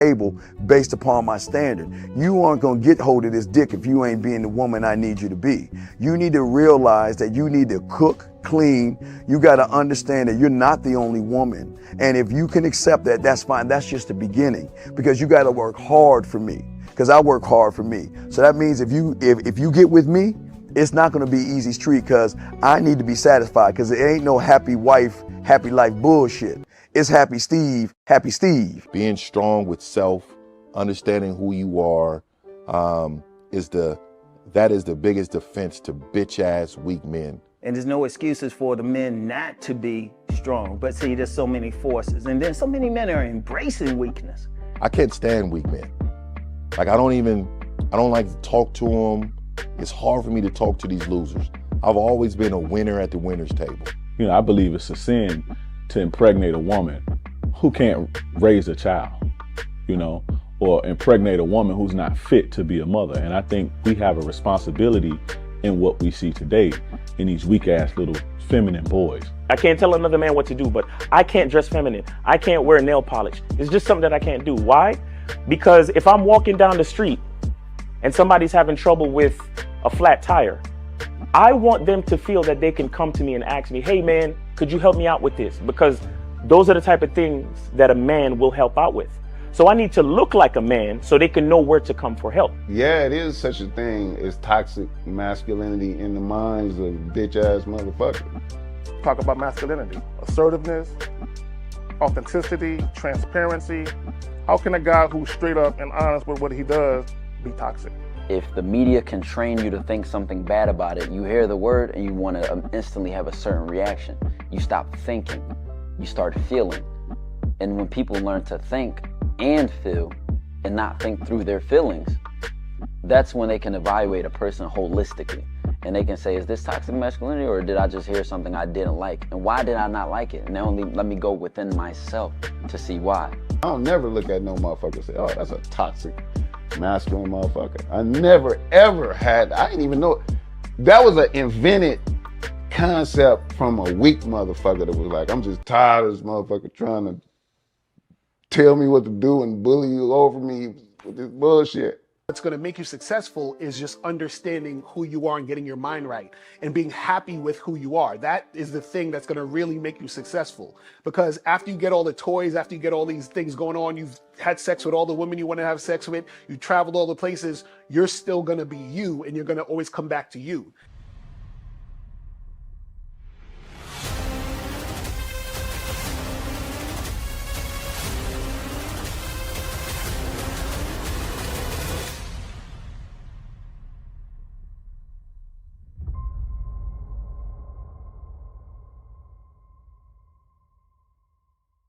table based upon my standard. You aren't gonna get hold of this dick if you ain't being the woman I need you to be. You need to realize that you need to cook, clean. You gotta understand that you're not the only woman. And if you can accept that, that's fine. That's just the beginning, because you gotta work hard for me, because I work hard for me. So that means if you get with me, it's not gonna be easy street, because I need to be satisfied, because it ain't no happy wife, happy life bullshit. It's happy Steve, happy Steve. Being strong with self, understanding who you are, that is the biggest defense to bitch ass weak men. And there's no excuses for the men not to be strong. But see, there's so many forces, and then so many men are embracing weakness. I can't stand weak men. Like I don't like to talk to them. It's hard for me to talk to these losers. I've always been a winner at the winner's table. You know, I believe it's a sin to impregnate a woman who can't raise a child, you know, or impregnate a woman who's not fit to be a mother. And I think we have a responsibility in what we see today in these weak ass little feminine boys. I can't tell another man what to do, but I can't dress feminine. I can't wear nail polish. It's just something that I can't do. Why? Because if I'm walking down the street and somebody's having trouble with a flat tire, I want them to feel that they can come to me and ask me, hey man, could you help me out with this? Because those are the type of things that a man will help out with. So I need to look like a man so they can know where to come for help. Yeah, it is such a thing as toxic masculinity in the minds of bitch ass motherfuckers. Talk about masculinity, assertiveness, authenticity, transparency. How can a guy who's straight up and honest with what he does be toxic? If the media can train you to think something bad about it, you hear the word and you want to instantly have a certain reaction. You stop thinking, you start feeling. And when people learn to think and feel and not think through their feelings, that's when they can evaluate a person holistically. And they can say, is this toxic masculinity, or did I just hear something I didn't like? And why did I not like it? And only let me go within myself to see why. I don't never look at no motherfucker and say, oh, that's a toxic masculine motherfucker. I never ever had, I didn't even know. That was an invented concept from a weak motherfucker that was like, I'm just tired of this motherfucker trying to tell me what to do and bully you over me with this bullshit. What's going to make you successful is just understanding who you are and getting your mind right and being happy with who you are. That is the thing that's going to really make you successful. Because after you get all the toys, after you get all these things going on, you've had sex with all the women you want to have sex with, you traveled all the places, you're still going to be you, and you're going to always come back to you.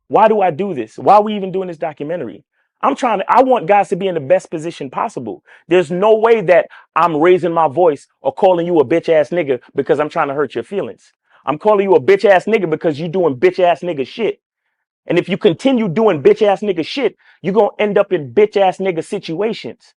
Why do I do this? Why are we even doing this documentary? I want guys to be in the best position possible. There's no way that I'm raising my voice or calling you a bitch ass nigga because I'm trying to hurt your feelings. I'm calling you a bitch ass nigga because you're doing bitch ass nigga shit. And if you continue doing bitch ass nigga shit, you're going to end up in bitch ass nigga situations.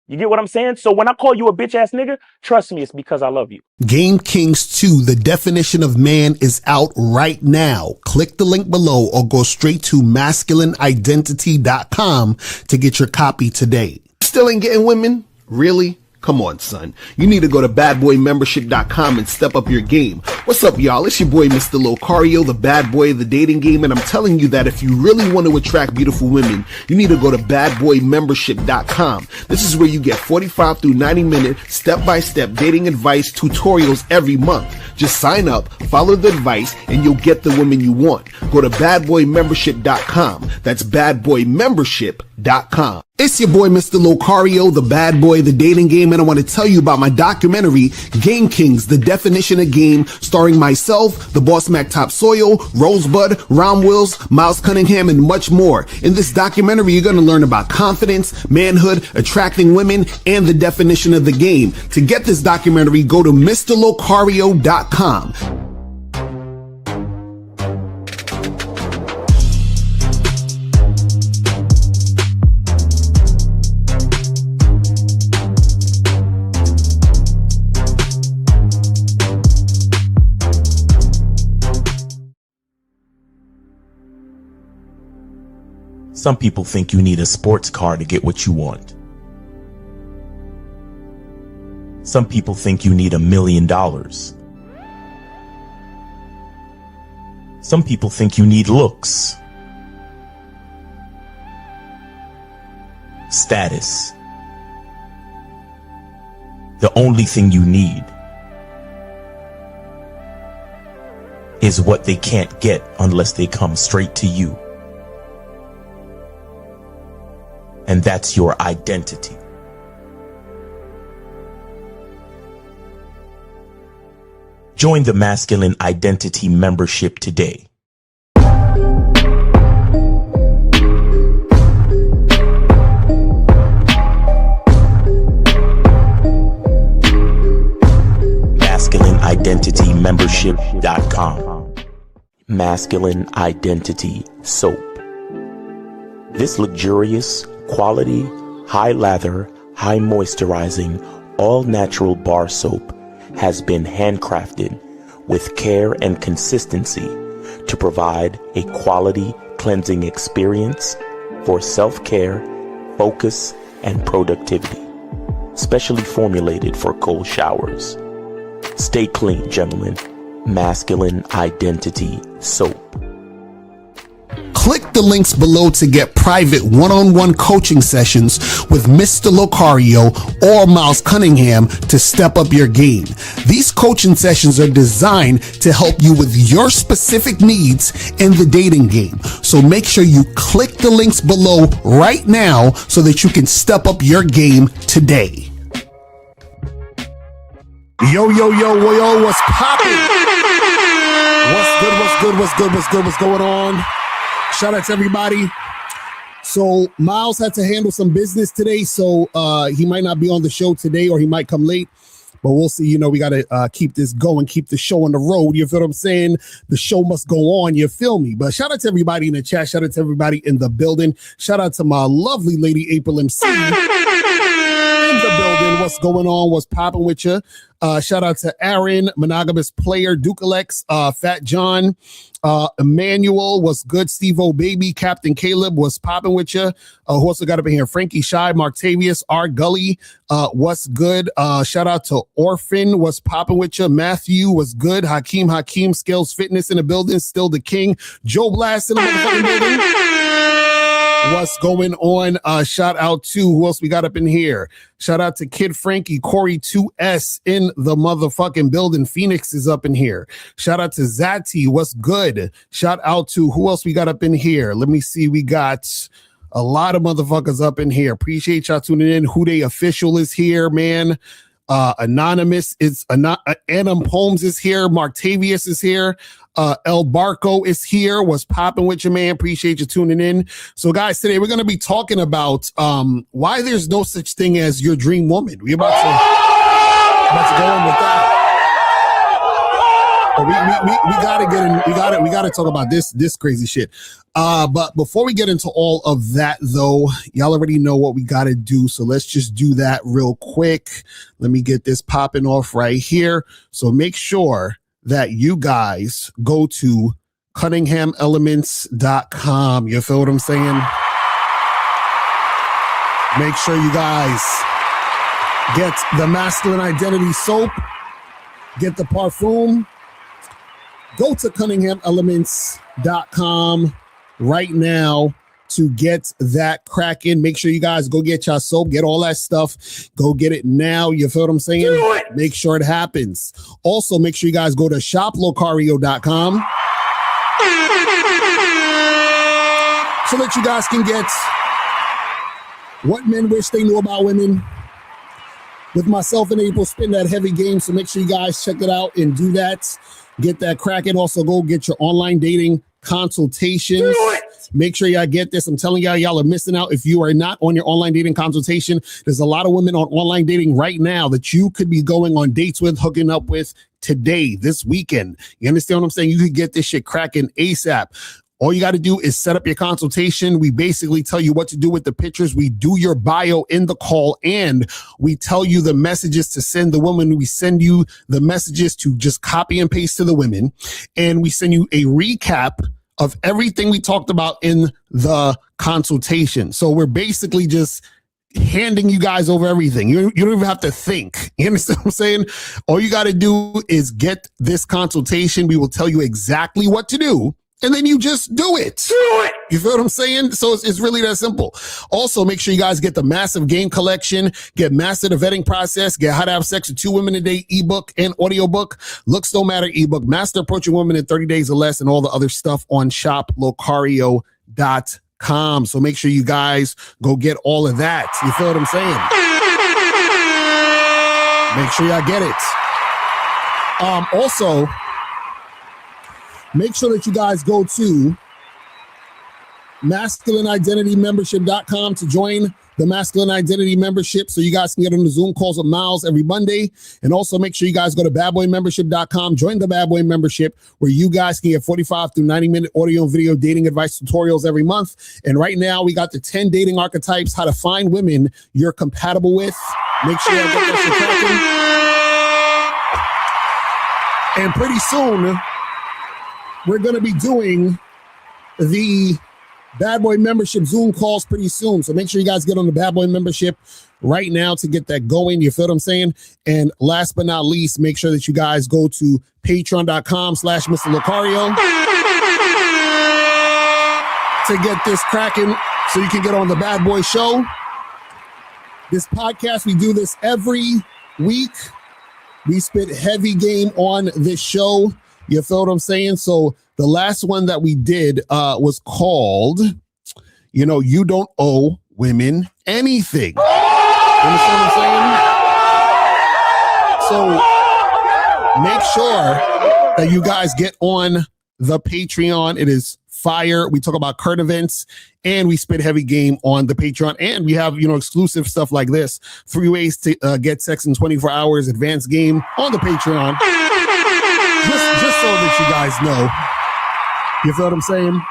You get what I'm saying? So when I call you a bitch ass nigga, trust me, it's because I love you. Game Kings 2, The Definition of Man, is out right now. Click the link below or go straight to masculineidentity.com to get your copy today. Still ain't getting women? Really? Come on, son. You need to go to badboymembership.com and step up your game. What's up, y'all? It's your boy, Mr. Locario, the bad boy of the dating game, and I'm telling you that if you really want to attract beautiful women, you need to go to badboymembership.com. This is where you get 45 through 90-minute step-by-step dating advice tutorials every month. Just sign up, follow the advice, and you'll get the women you want. Go to badboymembership.com. That's badboymembership.com. It's your boy, Mr. Locario, the bad boy of the dating game, and I want to tell you about my documentary, Game Kings, The Definition of Game, starring myself, the Boss Mac Top Soil, Rosebud, Ron Wills, Miles Cunningham, and much more. In this documentary, you're going to learn about confidence, manhood, attracting women, and the definition of the game. To get this documentary, go to MrLocario.com. Some people think you need a sports car to get what you want. Some people think you need $1 million. Some people think you need looks, status. The only thing you need is what they can't get unless they come straight to you. And that's your identity. Join the Masculine Identity membership today. MasculineIdentityMembership.com. Masculine Identity Soap. This luxurious, quality, high lather, high moisturizing, all natural bar soap has been handcrafted with care and consistency to provide a quality cleansing experience for self-care, focus, and productivity. Specially formulated for cold showers. Stay clean, gentlemen. Masculine Identity Soap. Click the links below to get private one-on-one coaching sessions with Mr. Locario or Miles Cunningham to step up your game. These coaching sessions are designed to help you with your specific needs in the dating game. So make sure you click the links below right now so that you can step up your game today. Yo, what's poppin'? What's going on? Shout out to everybody. So Miles had to handle some business today, so he might not be on the show today, or he might come late, but we'll see. You know, we got to keep this going, keep the show on the road. You feel what I'm saying? The show must go on. You feel me? But shout out to everybody in the chat. Shout out to everybody in the building. Shout out to my lovely lady, April MC. In the building. What's going on? What's popping with you? Shout out to Aaron, Monogamous Player, Dukalex, Fat John, Emmanuel, what's good? Steve-O Baby, Captain Caleb, what's popping with you? Who also got up in here? Frankie Shy, Martavius, R Gully, what's good? Shout out to Orphan, what's popping with you? Matthew, what's good? Hakeem, Scales Fitness in the building, still the king. Joe Blast in the motherfucking building. What's going on? Shout out to who else we got up in here? Shout out to Kid Frankie, Corey 2S in the motherfucking building. Phoenix is up in here. Shout out to Zati. What's good? Shout out to who else we got up in here? Let me see. We got a lot of motherfuckers up in here. Appreciate y'all tuning in. Who They Official is here, man. Anonymous is Adam Holmes is here. Martavius is here. El Barco is here. What's popping with you, man? Appreciate you tuning in. So, guys, today we're going to be talking about why there's no such thing as your dream woman. We're about to go in with that. But we gotta get in. We gotta talk about this crazy shit. But before we get into all of that, though, y'all already know what we gotta do. So let's just do that real quick. Let me get this popping off right here. So make sure that you guys go to CunninghamElements.com. You feel what I'm saying? Make sure you guys get the Masculine Identity Soap, get the parfum. Go to CunninghamElements.com right now to get that cracking. Make sure you guys go get your soap, get all that stuff. Go get it now. You feel what I'm saying? Do it. Make sure it happens. Also, make sure you guys go to shoplocario.com so that you guys can get what men wish they knew about women. With myself and April, spin that heavy game. So make sure you guys check it out and do that. Get that cracking. Also, go get your online dating consultations. Make sure y'all get this. I'm telling y'all are missing out if you are not on your online dating consultation. There's a lot of women on online dating right now that you could be going on dates with, hooking up with today, this weekend. You understand what I'm saying? You could get this shit cracking ASAP. All you got to do is set up your consultation. We basically tell you what to do with the pictures. We do your bio in the call, and we tell you the messages to send the woman. We send you the messages to just copy and paste to the women, and we send you a recap of everything we talked about in the consultation. So we're basically just handing you guys over everything. You don't even have to think. You understand what I'm saying? All you got to do is get this consultation. We will tell you exactly what to do. And then you just do it. You feel what I'm saying? So it's really that simple. Also, make sure you guys get the Massive Game Collection, get Master the Vetting Process, get How to Have Sex with 2 Women a Day ebook and audiobook, Looks Don't Matter ebook, Master Approaching Women in 30 Days or Less, and all the other stuff on shoplocario.com. So make sure you guys go get all of that. You feel what I'm saying? Make sure y'all get it. Also, make sure that you guys go to masculineidentitymembership.com to join the Masculine Identity Membership so you guys can get on the Zoom calls with Miles every Monday. And also make sure you guys go to badboymembership.com, join the Bad Boy Membership, where you guys can get 45 through 90-minute audio and video dating advice tutorials every month. And right now we got the 10 dating archetypes, how to find women you're compatible with. Make sure you get that shit cracking. And pretty soon, we're going to be doing the Bad Boy Membership Zoom calls pretty soon. So make sure you guys get on the Bad Boy Membership right now to get that going. You feel what I'm saying? And last but not least, make sure that you guys go to patreon.com/Mr. Lucario to get this cracking so you can get on the Bad Boy Show. This podcast, we do this every week. We spit heavy game on this show. You feel what I'm saying? So the last one that we did was called, You Don't Owe Women Anything. You understand what I'm saying? So make sure that you guys get on the Patreon. It is fire. We talk about current events and we spit heavy game on the Patreon. And we have, exclusive stuff like this. 3 ways to get sex in 24 hours, advanced game on the Patreon. Just so that you guys know. You feel what I'm saying?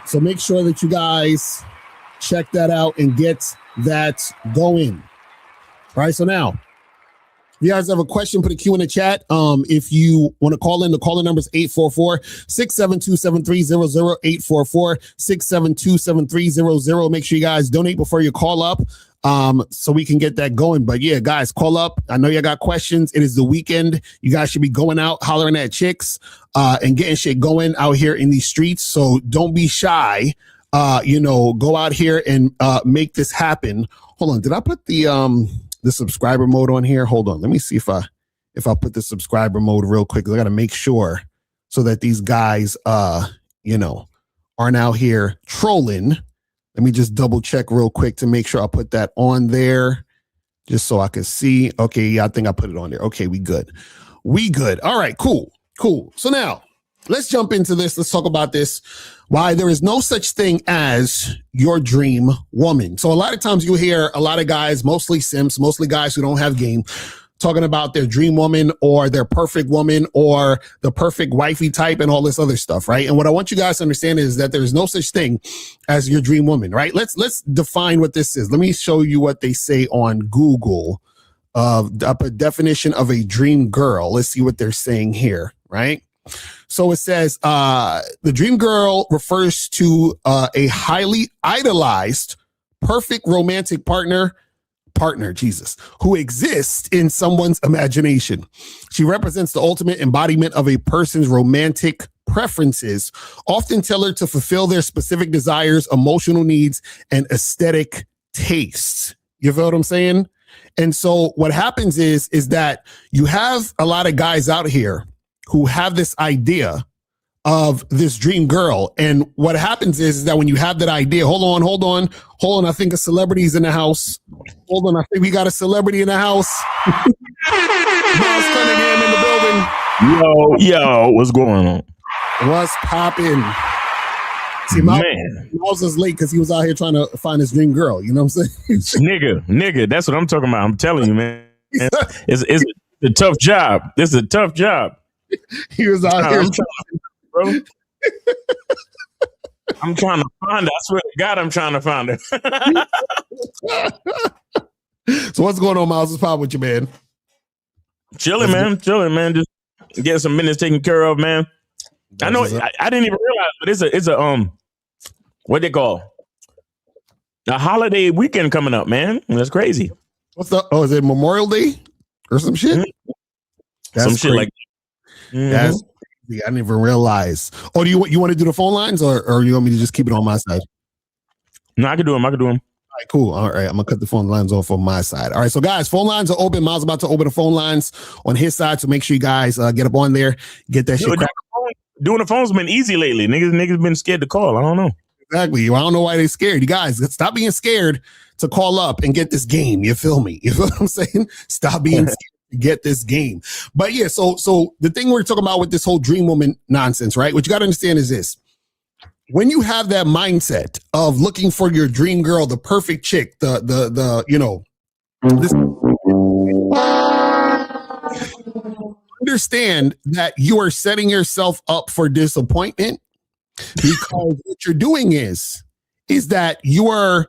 So make sure that you guys check that out and get that going. All right, so now, if you guys have a question, put a Q in the chat. If you want to call in, the caller number is 844-672-7300, 844-672-7300. Make sure you guys donate before you call up. So we can get that going. But yeah, guys, call up. I know you got questions. It is the weekend. You guys should be going out, hollering at chicks, and getting shit going out here in these streets. So don't be shy. Go out here and make this happen. Hold on. Did I put the subscriber mode on here? Hold on. Let me see if I put the subscriber mode real quick. I got to make sure so that these guys, aren't out here trolling. Let me just double check real quick to make sure I put that on there just so I can see. Okay, yeah, I think I put it on there. Okay, we good. All right, cool. So now let's jump into this. Let's talk about this. Why there is no such thing as your dream woman. So a lot of times you hear a lot of guys, mostly simps, mostly guys who don't have game, talking about their dream woman or their perfect woman or the perfect wifey type and all this other stuff, right? And what I want you guys to understand is that there's no such thing as your dream woman, right? Let's define what this is. Let me show you what they say on Google a definition of a dream girl. Let's see what they're saying here, right? So it says the dream girl refers to a highly idolized, perfect romantic partner, Jesus, who exists in someone's imagination. She represents the ultimate embodiment of a person's romantic preferences, often tailored to fulfill their specific desires, emotional needs, and aesthetic tastes. You feel what I'm saying? And so what happens is that you have a lot of guys out here who have this idea of this dream girl. And what happens is that when you have that idea, hold on. I think a celebrity's in the house. Hold on. I think we got a celebrity in the house. Miles Cunningham in the building. Yo, what's going on? What's popping? See, Miles is late because he was out here trying to find his dream girl. You know what I'm saying? nigga, that's what I'm talking about. I'm telling you, man. It's a tough job. This is a tough job. He was out here. Bro, I'm trying to find her. I swear to God, I'm trying to find her. So what's going on, Miles? What's popping with you, man? Chilling, man. Just getting some business taken care of, man. I know. I didn't even realize, but it's a what they call a holiday weekend coming up, man. That's crazy. What's the? Oh, is it Memorial Day or some shit? Mm-hmm. Some shit like that. Mm-hmm. That's crazy. I didn't even realize. Oh, do you want to do the phone lines or you want me to just keep it on my side? No, I can do them. All right, cool. All right, I'm gonna cut the phone lines off on my side. All right, so guys, phone lines are open. Miles about to open the phone lines on his side, so make sure you guys get up on there, get that shit. Doing the phone's been easy lately. Niggas been scared to call. I don't know. Exactly. I don't know why they're scared. You guys, stop being scared to call up and get this game. You feel me? You feel what I'm saying? Stop being scared to get this game. But yeah, so the thing we're talking about with this whole dream woman nonsense, right? What you got to understand is this. When you have that mindset of looking for your dream girl, the perfect chick, understand that you are setting yourself up for disappointment, because what you're doing is that you are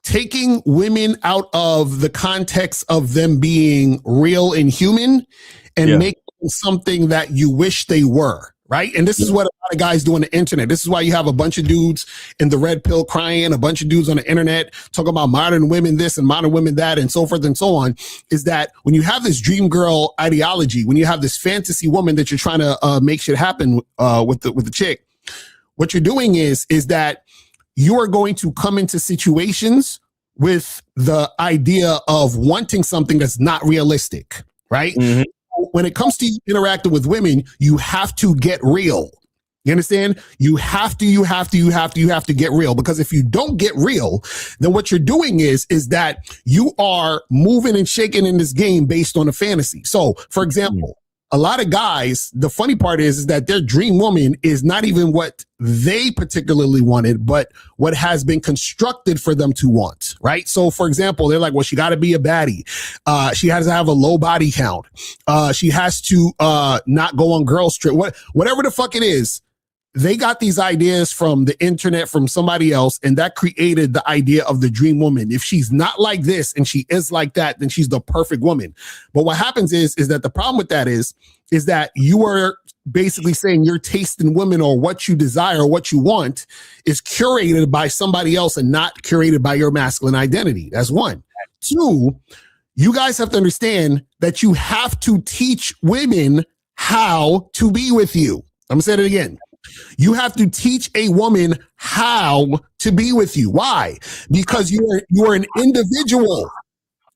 taking women out of the context of them being real and human and making something that you wish they were. Right. And this is what a lot of guys do on the internet. This is why you have a bunch of dudes in the red pill crying, a bunch of dudes on the internet talking about modern women this and modern women that and so forth and so on, is that when you have this dream girl ideology, when you have this fantasy woman that you're trying to make shit happen with the chick, what you're doing is that you are going to come into situations with the idea of wanting something that's not realistic. Right. Mm-hmm. When it comes to interacting with women, you have to get real. You understand? You have to get real, because if you don't get real, then what you're doing is that you are moving and shaking in this game based on a fantasy. So, for example, a lot of guys, the funny part is that their dream woman is not even what they particularly wanted, but what has been constructed for them to want, right? So, for example, they're like, well, she got to be a baddie. She has to have a low body count. She has to not go on girls trip. Whatever the fuck it is, they got these ideas from the internet, from somebody else, and that created the idea of the dream woman. If she's not like this and she is like that, then she's the perfect woman. But what happens is that the problem with that is that you are basically saying your taste in women, or what you desire, what you want, is curated by somebody else and not curated by your masculine identity. That's one. Two, you guys have to understand that you have to teach women how to be with you. I'm gonna say it again. You have to teach a woman how to be with you. Why? Because you are an individual.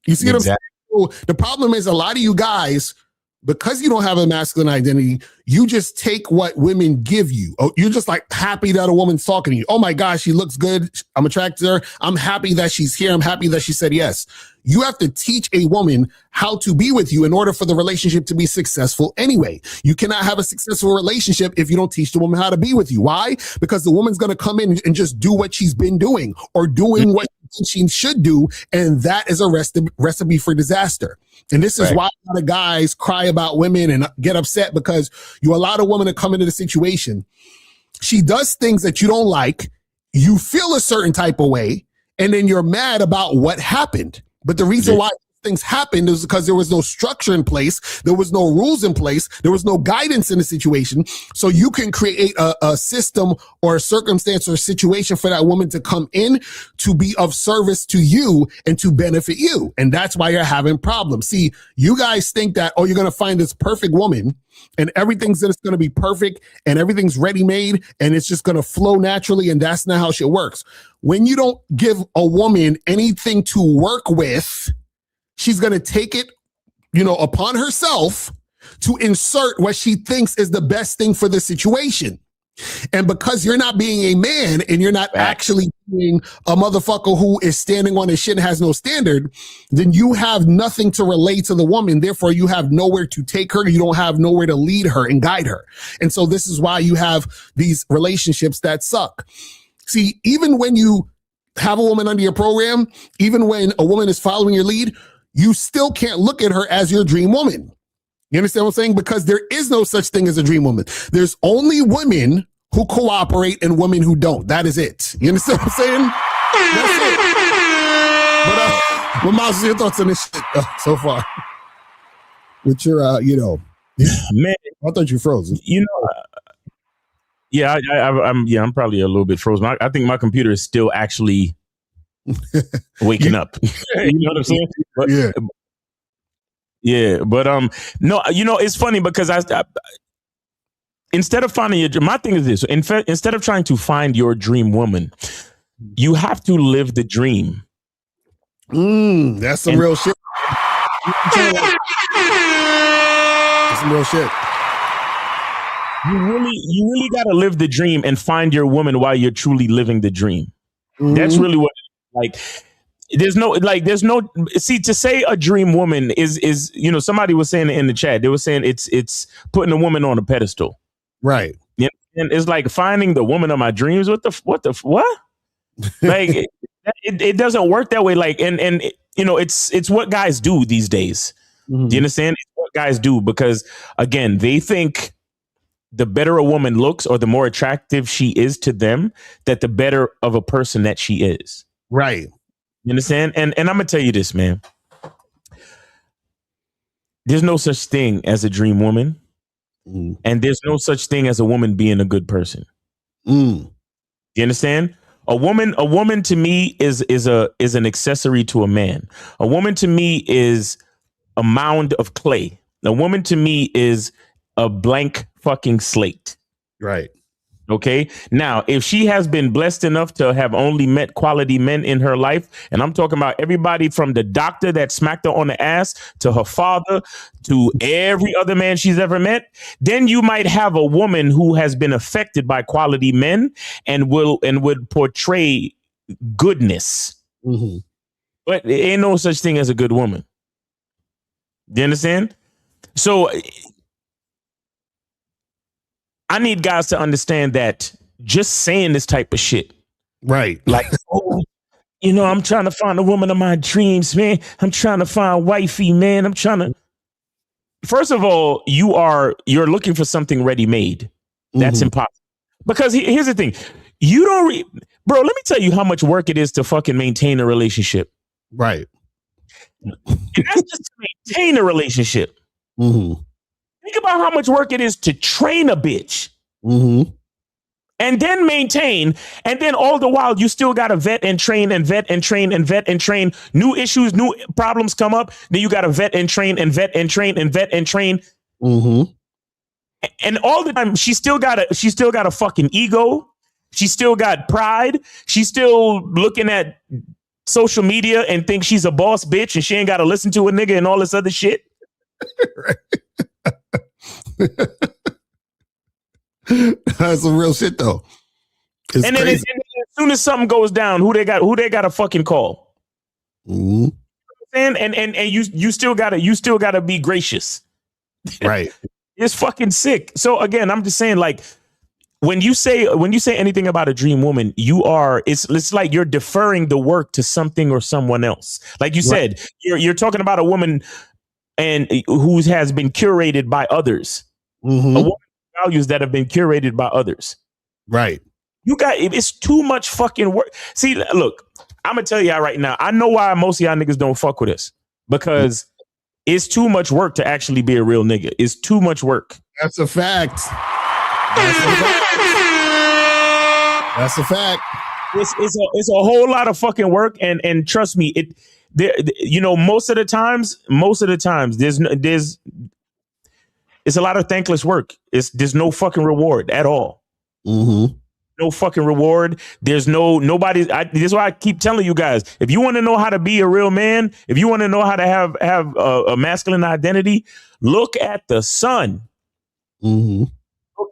You see what I'm saying? So the problem is, a lot of you guys, because you don't have a masculine identity, you just take what women give you. Oh, you're just like happy that a woman's talking to you. Oh my gosh, she looks good. I'm attracted to her. I'm happy that she's here. I'm happy that she said yes. You have to teach a woman how to be with you in order for the relationship to be successful anyway. You cannot have a successful relationship if you don't teach the woman how to be with you. Why? Because the woman's going to come in and just do what she's been doing, or doing what she should do. And that is a recipe for disaster. And this is why a lot of guys cry about women and get upset, because you allow a woman to come into the situation. She does things that you don't like. You feel a certain type of way, and then you're mad about what happened. But the reason why things happened is because there was no structure in place. There was no rules in place. There was no guidance in the situation. So you can create a system or a circumstance or a situation for that woman to come in to be of service to you and to benefit you. And that's why you're having problems. See, you guys think that, oh, you're going to find this perfect woman and everything's just going to be perfect and everything's ready-made and it's just going to flow naturally. And that's not how shit works. When you don't give a woman anything to work with, she's going to take it, upon herself to insert what she thinks is the best thing for the situation. And because you're not being a man and you're not actually being a motherfucker who is standing on his shit and has no standard, then you have nothing to relate to the woman. Therefore, you have nowhere to take her. You don't have nowhere to lead her and guide her. And so this is why you have these relationships that suck. See, even when you have a woman under your program, even when a woman is following your lead, you still can't look at her as your dream woman. You understand what I'm saying? Because there is no such thing as a dream woman. There's only women who cooperate and women who don't. That is it. You understand what I'm saying? That's it. But Miles, your thoughts on this shit so far? With your, man, I thought you froze. Yeah, I'm probably a little bit frozen. I think my computer is still actually waking up. You know what I'm saying? But, Yeah. yeah, but no, it's funny because I instead of finding my thing is this: instead of trying to find your dream woman, you have to live the dream. That's some real shit. That's some real shit. You really got to live the dream and find your woman while you're truly living the dream. That's really what, like, there's no, see, to say a dream woman is, somebody was saying in the chat, they were saying it's putting a woman on a pedestal. Right. Yeah. And it's like finding the woman of my dreams. What? Like, it doesn't work that way. Like, and it's what guys do these days. Do you understand? It's what guys do because, again, they think the better a woman looks or the more attractive she is to them, that the better of a person that she is. Right. You understand? And I'm going to tell you this, man. There's no such thing as a dream woman. And there's no such thing as a woman being a good person. You understand? A woman to me is an accessory to a man. A woman to me is a mound of clay. A woman to me is a blank fucking slate. Right. Okay. Now, if she has been blessed enough to have only met quality men in her life, and I'm talking about everybody from the doctor that smacked her on the ass to her father to every other man she's ever met, then you might have a woman who has been affected by quality men and would portray goodness. But there ain't no such thing as a good woman. Do you understand? So I need guys to understand that just saying this type of shit. Right. Like, I'm trying to find the woman of my dreams, man. I'm trying to find wifey, man. First of all, you're looking for something ready-made. That's impossible. Because here's the thing. You don't, bro, let me tell you how much work it is to fucking maintain a relationship. Right. And that's just to maintain a relationship. Think about how much work it is to train a bitch. And then maintain. And then all the while, you still got to vet and train and vet and train and vet and train. New issues, new problems come up. Then you got to vet and train and vet and train and vet and train. And all the time, she still got a fucking ego. She still got pride. She's still looking at social media and thinks she's a boss bitch and she ain't got to listen to a nigga and all this other shit. That's some real shit though. It's and then crazy. as soon as something goes down, who they got to fucking call? And you still gotta be gracious. Right. It's fucking sick. So again, I'm just saying, like, when you say anything about a dream woman, it's like you're deferring the work to something or someone else. Like you said, you're talking about a woman and who has been curated by others. A woman's values that have been curated by others. Right. It's too much fucking work. See, look, I'm gonna tell y'all right now. I know why most of y'all niggas don't fuck with us, because it's too much work to actually be a real nigga. It's too much work. That's a fact. That's a fact. It's a whole lot of fucking work, and trust me, most of the times, there's it's a lot of thankless work. There's no fucking reward at all. No fucking reward. There's nobody. This is why I keep telling you guys, if you want to know how to be a real man, if you want to know how to have a masculine identity, look at the sun. Look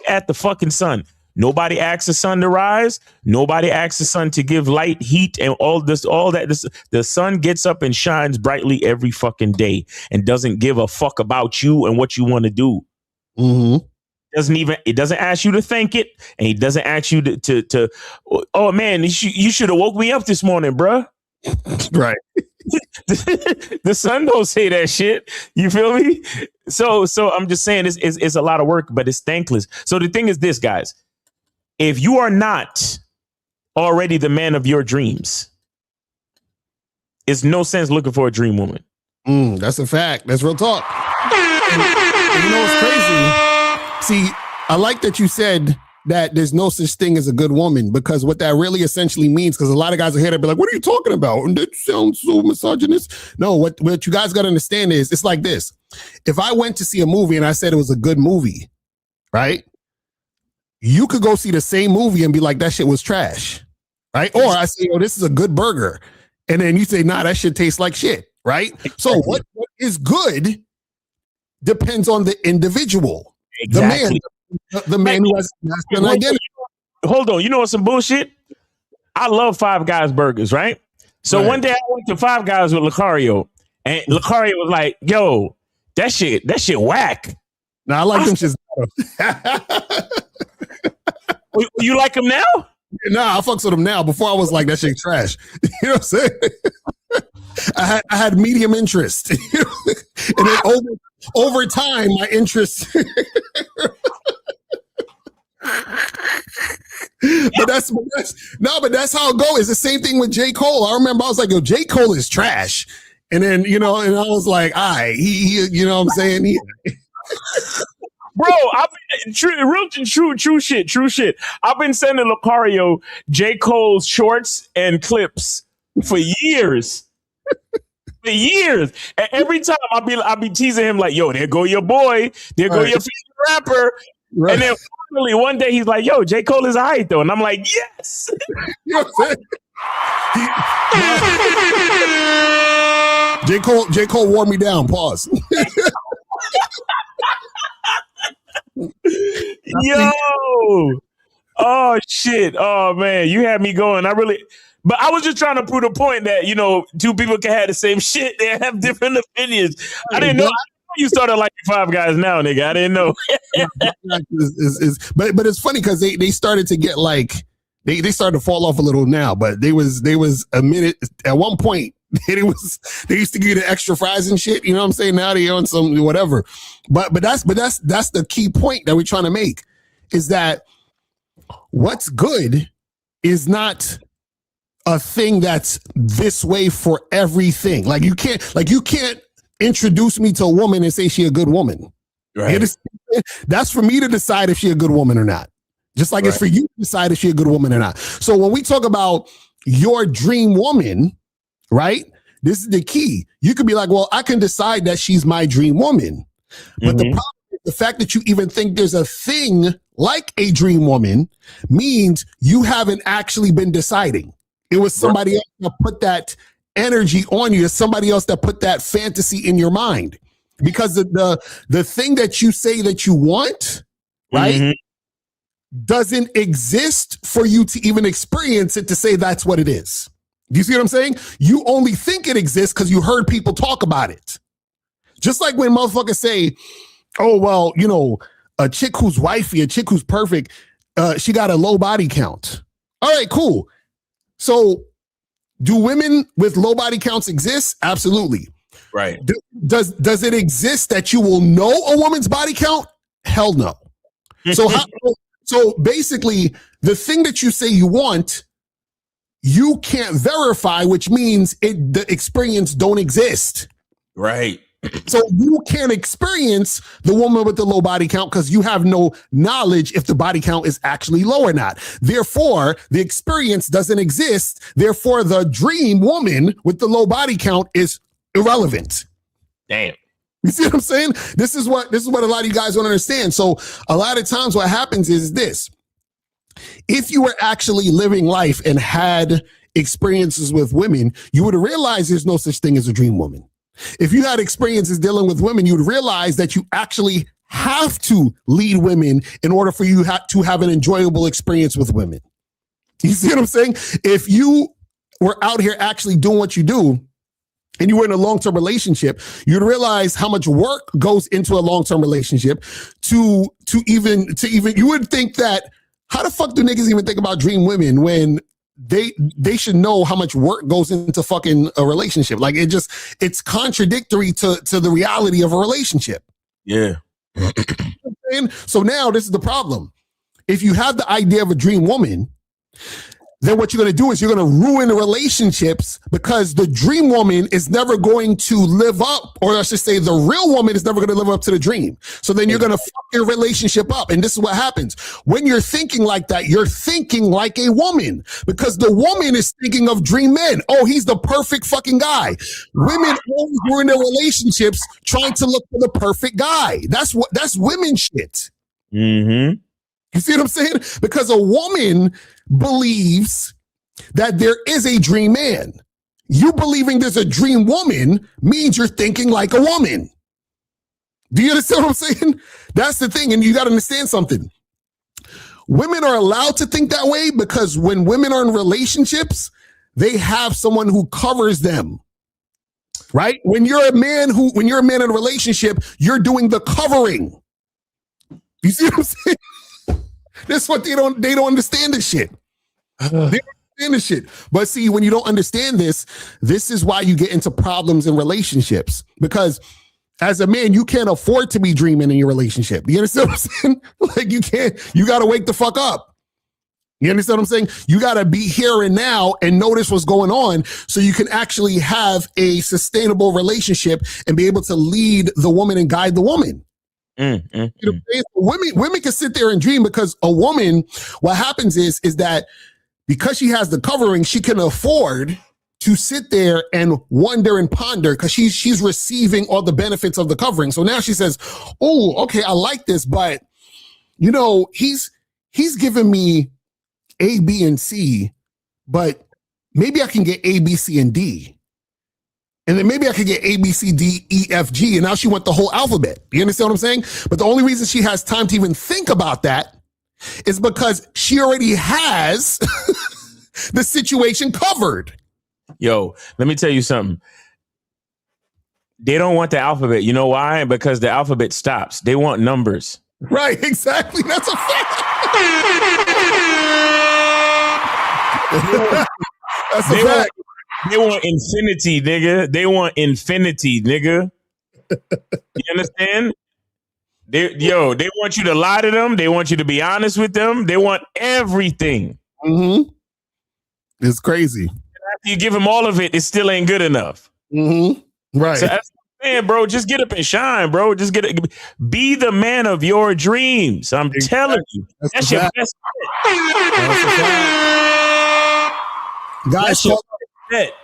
at the fucking sun. Nobody asks the sun to rise. Nobody asks the sun to give light, heat, and all that. The sun gets up and shines brightly every fucking day and doesn't give a fuck about you and what you want to do. It doesn't ask you to thank it, and he doesn't ask you to oh man, you should have woke me up this morning, bruh. Right. The sun don't say that shit. You feel me? So I'm just saying it's a lot of work, but it's thankless. So the thing is this, guys, if you are not already the man of your dreams, it's no sense looking for a dream woman. That's a fact. That's real talk. And you know what's crazy? See, I like that you said that there's no such thing as a good woman, because what that really essentially means, because a lot of guys are here to be like, what are you talking about? And that sounds so misogynist. No, what you guys got to understand is it's like this. If I went to see a movie and I said it was a good movie, right? You could go see the same movie and be like, that shit was trash, right? Or I say, oh, this is a good burger. And then you say, nah, that shit tastes like shit, right? So what is good depends on the individual. Exactly. The man who has masculine identity. Hold on, you know what's some bullshit? I love Five Guys burgers, right? So one day I went to Five Guys with Lucario, and Lucario was like, "Yo, that shit whack." Now I like them shits. You like them now? Nah, I fucks with them now. Before I was like, that shit trash. You know what I'm saying? I had medium interest, and then over time, my interest. but that's how it goes. It's the same thing with J. Cole. I remember I was like, yo, J. Cole is trash. And then, and I was like, he you know what I'm saying? Bro, true shit. I've been sending Lucario J. Cole's shorts and clips for years. For years. And every time I'll be teasing him like, yo, there go your boy. There go your favorite rapper. Right. And then finally one day he's like, yo, J. Cole is all right though. And I'm like, yes. You know what I'm saying? J. Cole wore me down. Pause. Yo. Oh shit. Oh man. You had me going. But I was just trying to prove the point that, two people can have the same shit. They have different opinions. I didn't know you started liking Five Guys now, nigga. I didn't know. But it's funny because they started to get like, they started to fall off a little now, but they was a minute at one point. They used to get extra fries and shit. You know what I'm saying? Now they on some whatever. But that's the key point that we're trying to make, is that what's good is not a thing that's this way for everything. Like you can't introduce me to a woman and say she a good woman. Right. That's for me to decide if she a good woman or not. Just like it's for you to decide if she a good woman or not. So when we talk about your dream woman, right? This is the key. You could be like, well, I can decide that she's my dream woman. But the problem is the fact that you even think there's a thing like a dream woman means you haven't actually been deciding. It was somebody else that put that energy on you. It's somebody else that put that fantasy in your mind. Because the thing that you say that you want, right, doesn't exist for you to even experience it to say that's what it is. Do you see what I'm saying? You only think it exists because you heard people talk about it. Just like when motherfuckers say, oh, well, a chick who's wifey, a chick who's perfect, she got a low body count. All right, cool. So do women with low body counts exist? Absolutely. Right. Does it exist that you will know a woman's body count? Hell no. So basically, the thing that you say you want, you can't verify, which means the experience don't exist. Right. So you can't experience the woman with the low body count because you have no knowledge if the body count is actually low or not. Therefore, the experience doesn't exist. Therefore, the dream woman with the low body count is irrelevant. Damn. You see what I'm saying? This is what a lot of you guys don't understand. So a lot of times what happens is this. If you were actually living life and had experiences with women, you would realize there's no such thing as a dream woman. If you had experiences dealing with women, you would realize that you actually have to lead women in order for you to have an enjoyable experience with women. You see what I'm saying? If you were out here actually doing what you do, and you were in a long-term relationship, you'd realize how much work goes into a long-term relationship to even you would think that, how the fuck do niggas even think about dream women when they should know how much work goes into fucking a relationship? Like it's contradictory to the reality of a relationship. Yeah. So now this is the problem. If you have the idea of a dream woman, then what you're going to do is you're going to ruin relationships because the dream woman is never going to live up, or I should say the real woman is never going to live up to the dream. So then you're going to fuck your relationship up. And this is what happens. When you're thinking like that, you're thinking like a woman because the woman is thinking of dream men. Oh, he's the perfect fucking guy. Women always ruin their relationships trying to look for the perfect guy. That's women shit. Mm-hmm. You see what I'm saying? Because a woman believes that there is a dream man. You believing there's a dream woman means you're thinking like a woman. Do you understand what I'm saying? That's the thing. And you got to understand something. Women are allowed to think that way because when women are in relationships, they have someone who covers them. Right? When you're a man in a relationship, you're doing the covering. You see what I'm saying? That's what they don't understand this shit. They don't understand this shit. But see, when you don't understand this is why you get into problems in relationships. Because as a man, you can't afford to be dreaming in your relationship. You understand what I'm saying? Like you got to wake the fuck up. You understand what I'm saying? You got to be here and now and notice what's going on so you can actually have a sustainable relationship and be able to lead the woman and guide the woman. Women can sit there and dream because a woman, what happens is that because she has the covering, she can afford to sit there and wonder and ponder because she's receiving all the benefits of the covering. So now she says, oh, okay, I like this, but you know, he's giving me A, B, and C, but maybe I can get A, B, C, and D. And then maybe I could get A, B, C, D, E, F, G. And now she went the whole alphabet. You understand what I'm saying? But the only reason she has time to even think about that is because she already has the situation covered. Yo, let me tell you something. They don't want the alphabet. You know why? Because the alphabet stops. They want numbers. Right, exactly. That's a fact. That's a fact. They want infinity, nigga. They want infinity, nigga. You understand? They want you to lie to them. They want you to be honest with them. They want everything. Mm-hmm. It's crazy. After you give them all of it, it still ain't good enough. Mm-hmm. Right. So that's what I'm saying, bro. Just get up and shine, bro. Be the man of your dreams. I'm telling you. That's your best Guys,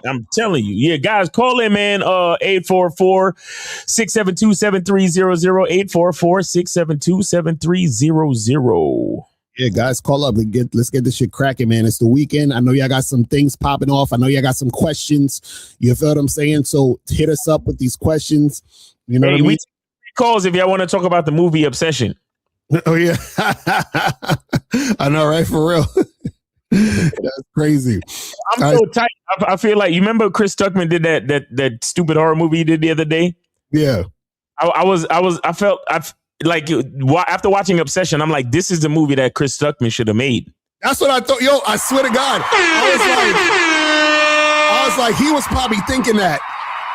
I'm telling you. Yeah, guys, call in, man. 844-672-7300. 844-672-7300. Yeah, guys, call up. Let's get this shit cracking, man. It's the weekend. I know y'all got some things popping off. I know y'all got some questions. You feel what I'm saying? So hit us up with these questions. You know what I mean? We take calls if y'all want to talk about the movie Obsession. Oh, yeah. I know, right? For real. That's crazy. I'm so tight. I feel like, you remember Chris Tuckman did that stupid horror movie he did the other day? Yeah. I felt like after watching Obsession, I'm like, this is the movie that Chris Tuckman should have made. That's what I thought. Yo, I swear to God. I was like, he was probably thinking that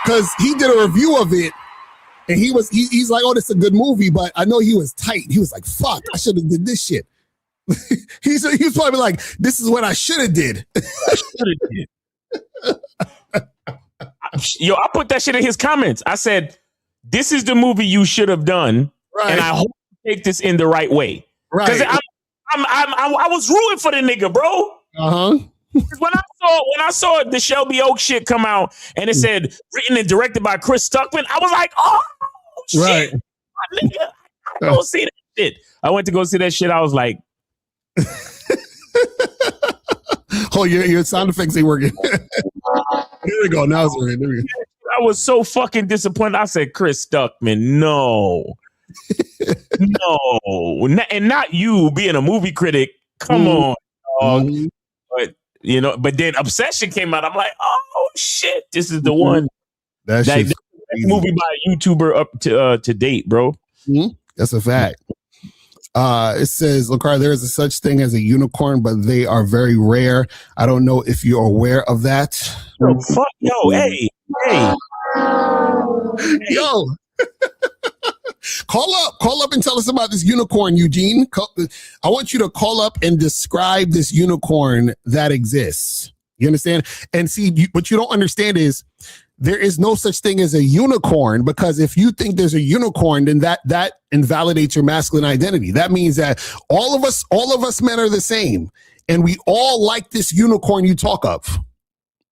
because he did a review of it and he's like, oh, this is a good movie, but I know he was tight. He was like, fuck, I should have did this shit. He was probably like, this is what I should have did. Yo, I put that shit in his comments. I said, this is the movie you should have done. Right. And I hope you take this in the right way. Right. Because I was rooting for the nigga, bro. Uh-huh. When I saw the Shelby Oak shit come out and it said written and directed by Chris Tuckman, I was like, oh shit. Right. My nigga, I don't see that shit. I went to go see that shit. I was like, oh, your sound effects ain't working. Here we go. Now it's working. I was so fucking disappointed. I said, Chris Tuckman, no. No. And not you being a movie critic. Come on, dog. But then Obsession came out. I'm like, oh shit, this is the one. That movie by a YouTuber up to date, bro. That's a fact. It says, Lacar, there is a such thing as a unicorn, but they are very rare. I don't know if you're aware of that. Hey. Yo. Call up and tell us about this unicorn, Eugene. I want you to call up and describe this unicorn that exists. You understand? And see, what you don't understand is there is no such thing as a unicorn, because if you think there's a unicorn, then that invalidates your masculine identity. That means that all of us men are the same, and we all like this unicorn you talk of.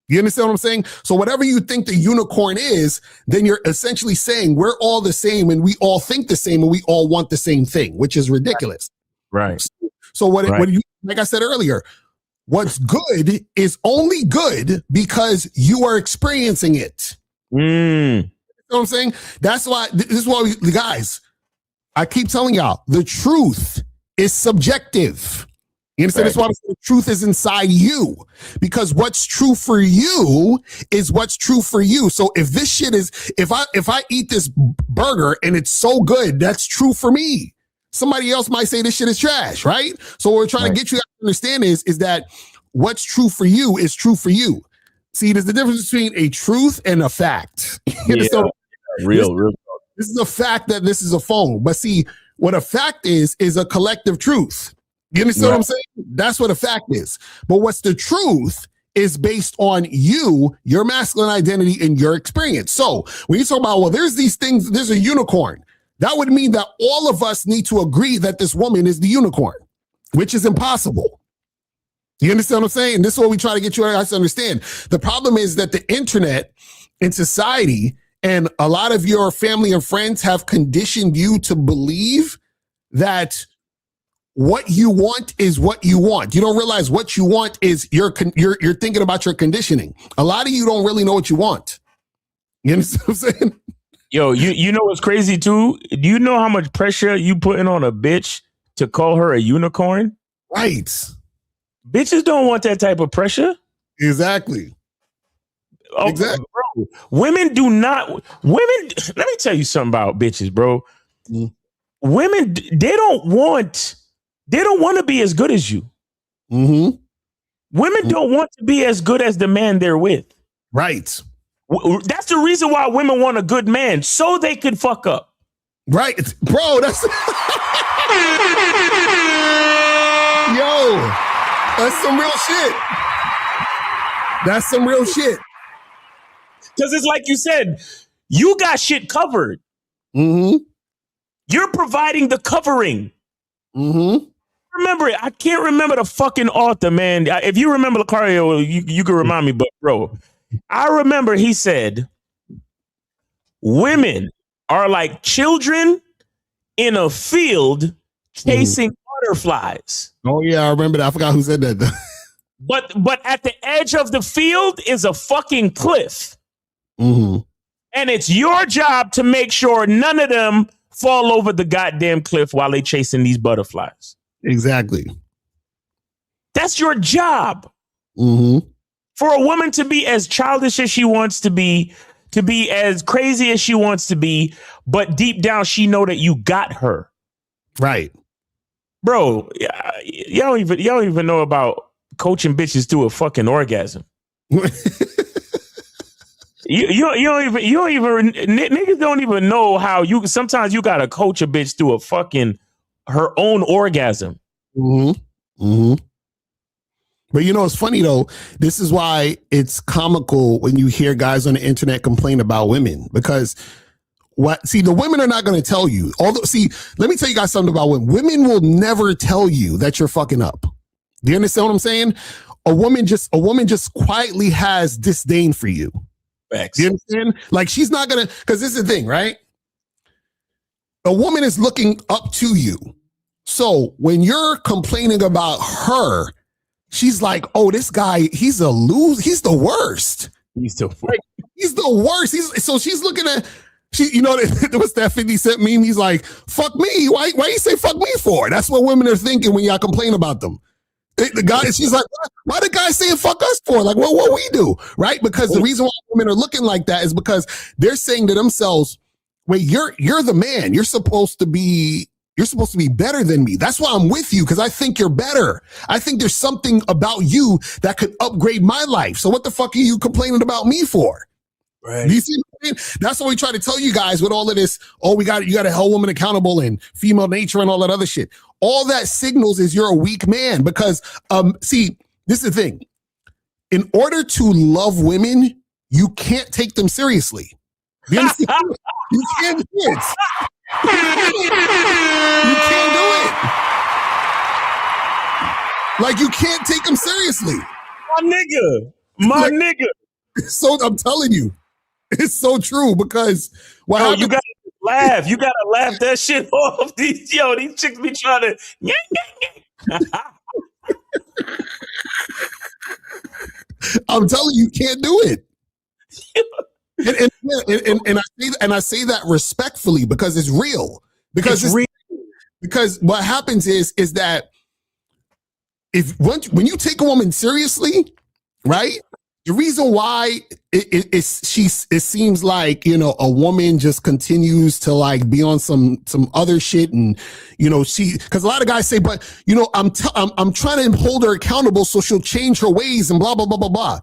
You understand what I'm saying? So whatever you think the unicorn is, then you're essentially saying we're all the same and we all think the same and we all want the same thing, which is ridiculous. Right. So what you, like I said earlier, what's good is only good because you are experiencing it. You know what I'm saying? That's why, this is why guys, I keep telling y'all, the truth is subjective. You understand? That's why the truth is inside you, because what's true for you is what's true for you. So if this shit is, if I eat this burger and it's so good, that's true for me. Somebody else might say this shit is trash, right? So what we're trying to get you to understand is that what's true for you is true for you. See, there's the difference between a truth and a fact. So real. This is a fact that this is a phone. But see, what a fact is a collective truth. You understand what I'm saying? That's what a fact is. But what's the truth is based on you, your masculine identity, and your experience. So when you talk about, well, there's these things, there's a unicorn, that would mean that all of us need to agree that this woman is the unicorn, which is impossible. You understand what I'm saying? This is what we try to get you guys to understand. The problem is that the internet and society and a lot of your family and friends have conditioned you to believe that what you want is what you want. You don't realize what you want is you're thinking about your conditioning. A lot of you don't really know what you want. You understand what I'm saying? Yo, you know what's crazy too? Do you know how much pressure you putting on a bitch to call her a unicorn? Right. Bitches don't want that type of pressure. Exactly. Oh, exactly. Bro, women do not. Women. Let me tell you something about bitches, bro. Women, they don't want to be as good as you. Women don't want to be as good as the man they're with. Right. That's the reason why women want a good man, so they could fuck up. Right. Bro, that's... Yo, that's some real shit. That's some real shit. Because it's like you said, you got shit covered. You're providing the covering. Remember it. I can't remember the fucking author, man. If you remember Lucario, you can remind me. But bro, I remember he said, women are like children in a field chasing butterflies. Oh yeah, I remember that. I forgot who said that. But at the edge of the field is a fucking cliff. And it's your job to make sure none of them fall over the goddamn cliff while they chasing these butterflies. Exactly. That's your job. For a woman to be as childish as she wants to be as crazy as she wants to be, but deep down she know that you got her. Right. Bro, y'all don't even know about coaching bitches to a fucking orgasm. You don't even niggas don't even know how sometimes you gotta coach a bitch to a fucking her own orgasm. But you know, it's funny though. This is why it's comical when you hear guys on the internet complain about women, because the women are not going to tell you. Let me tell you guys something about women. Women will never tell you that you're fucking up. Do you understand what I'm saying? A woman just quietly has disdain for you. Facts. Do you understand? Like she's not gonna, because this is the thing, right? A woman is looking up to you. So when you're complaining about her, she's like, oh, this guy, he's a loser. He's the worst. He's the worst. Like, he's the worst. So she's looking at, there was that 50 Cent meme. He's like, fuck me. Why you say fuck me for? That's what women are thinking when y'all complain about them. The guy, she's like, why the guy saying fuck us for? Like, what we do, right? Because the reason why women are looking like that is because they're saying to themselves, wait, you're the man. You're supposed to be better than me. That's why I'm with you, because I think you're better. I think there's something about you that could upgrade my life. So what the fuck are you complaining about me for? Right. You see what I mean? That's what we try to tell you guys with all of this. Oh, you got to hold women accountable and female nature and all that other shit. All that signals is you're a weak man because, see, this is the thing. In order to love women, you can't take them seriously. You understand? You can't do it. You can't do it. Like, you can't take them seriously. My nigga. So I'm telling you, it's so true because you gotta laugh. You gotta laugh that shit off. These chicks be trying to. I'm telling you, can't do it. And I say that respectfully because it's real. Because it's real. Because what happens is that when you take a woman seriously, right? The reason why it seems like, a woman just continues to like be on some other shit and, because a lot of guys say, but, I'm trying to hold her accountable so she'll change her ways and blah, blah, blah, blah, blah.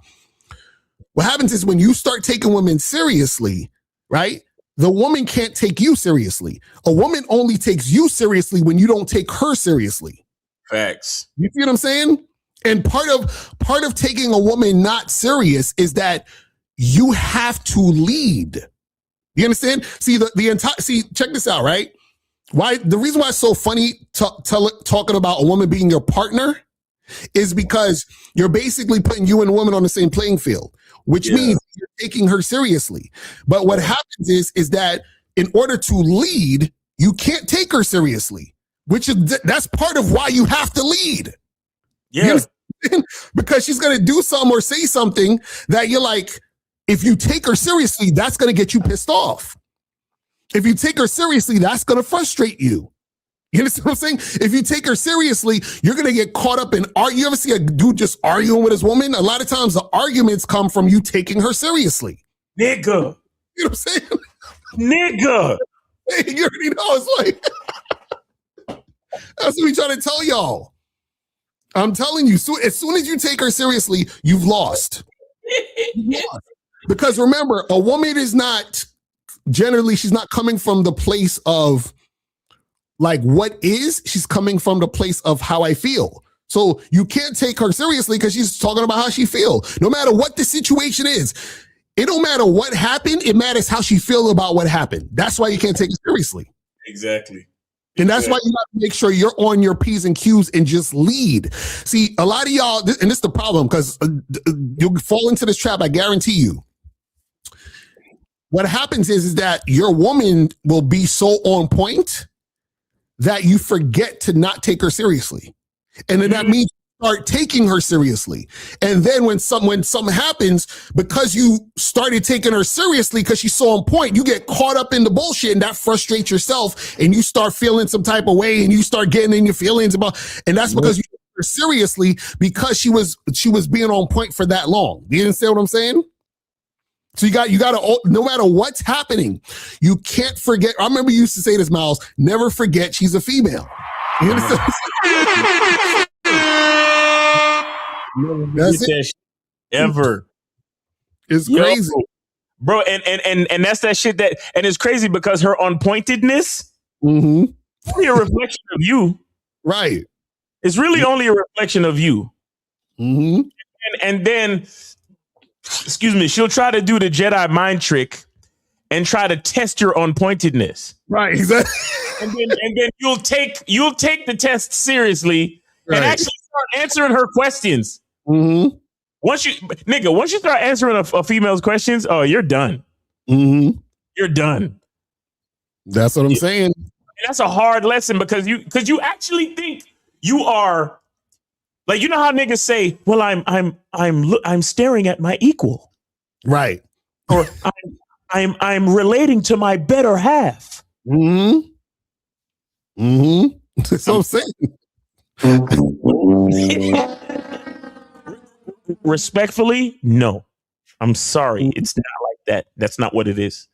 What happens is when you start taking women seriously, right? The woman can't take you seriously. A woman only takes you seriously when you don't take her seriously. Facts. You see what I'm saying? And part of taking a woman not serious is that you have to lead. You understand? See check this out, right? The reason why it's so funny talking about a woman being your partner is because you're basically putting you and a woman on the same playing field, which means you're taking her seriously. But what happens is that in order to lead, you can't take her seriously, that's part of why you have to lead. Yeah. Because she's going to do something or say something that you're like, if you take her seriously, that's going to get you pissed off. If you take her seriously, that's going to frustrate you. You understand what I'm saying? If you take her seriously, you're going to get caught up in you ever see a dude just arguing with his woman? A lot of times the arguments come from you taking her seriously. Nigga. You know what I'm saying? Nigga. You already know. It's like, that's what we try to tell y'all. I'm telling you, as soon as you take her seriously, you've lost. Because remember, a woman is not, generally, she's not coming from the place of like what is, she's coming from the place of how I feel. So you can't take her seriously because she's talking about how she feels. No matter what the situation is, it don't matter what happened, it matters how she feels about what happened. That's why you can't take it seriously. Exactly. And that's why you got to make sure you're on your P's and Q's and just lead. See, a lot of y'all, and this is the problem, because you'll fall into this trap, I guarantee you. What happens is that your woman will be so on point that you forget to not take her seriously. And then that means start taking her seriously. And then when something happens, because you started taking her seriously because she's so on point, you get caught up in the bullshit and that frustrates yourself and you start feeling some type of way and you start getting in your feelings and that's because you took her seriously because she was being on point for that long. You understand what I'm saying? So you got to, no matter what's happening, you can't forget. I remember you used to say this, Miles, never forget she's a female. You understand? That's it. Ever. It's crazy. Bro, and that's that shit and it's crazy because her unpointedness only a reflection of you. Right. It's really only a reflection of you. Mm-hmm. And then, excuse me, she'll try to do the Jedi mind trick and try to test your unpointedness. Right, exactly. And then you'll take the test seriously and actually start answering her questions. Mm-hmm. Once you start answering a female's questions, oh, you're done. Mm-hmm. You're done. That's what I'm saying. And that's a hard lesson because you actually think you are, like, you know how niggas say, well, I'm staring at my equal. Right. Or I'm relating to my better half. Mm-hmm. Mm-hmm. That's what I'm saying. Respectfully, no. I'm sorry. It's not like that. That's not what it is.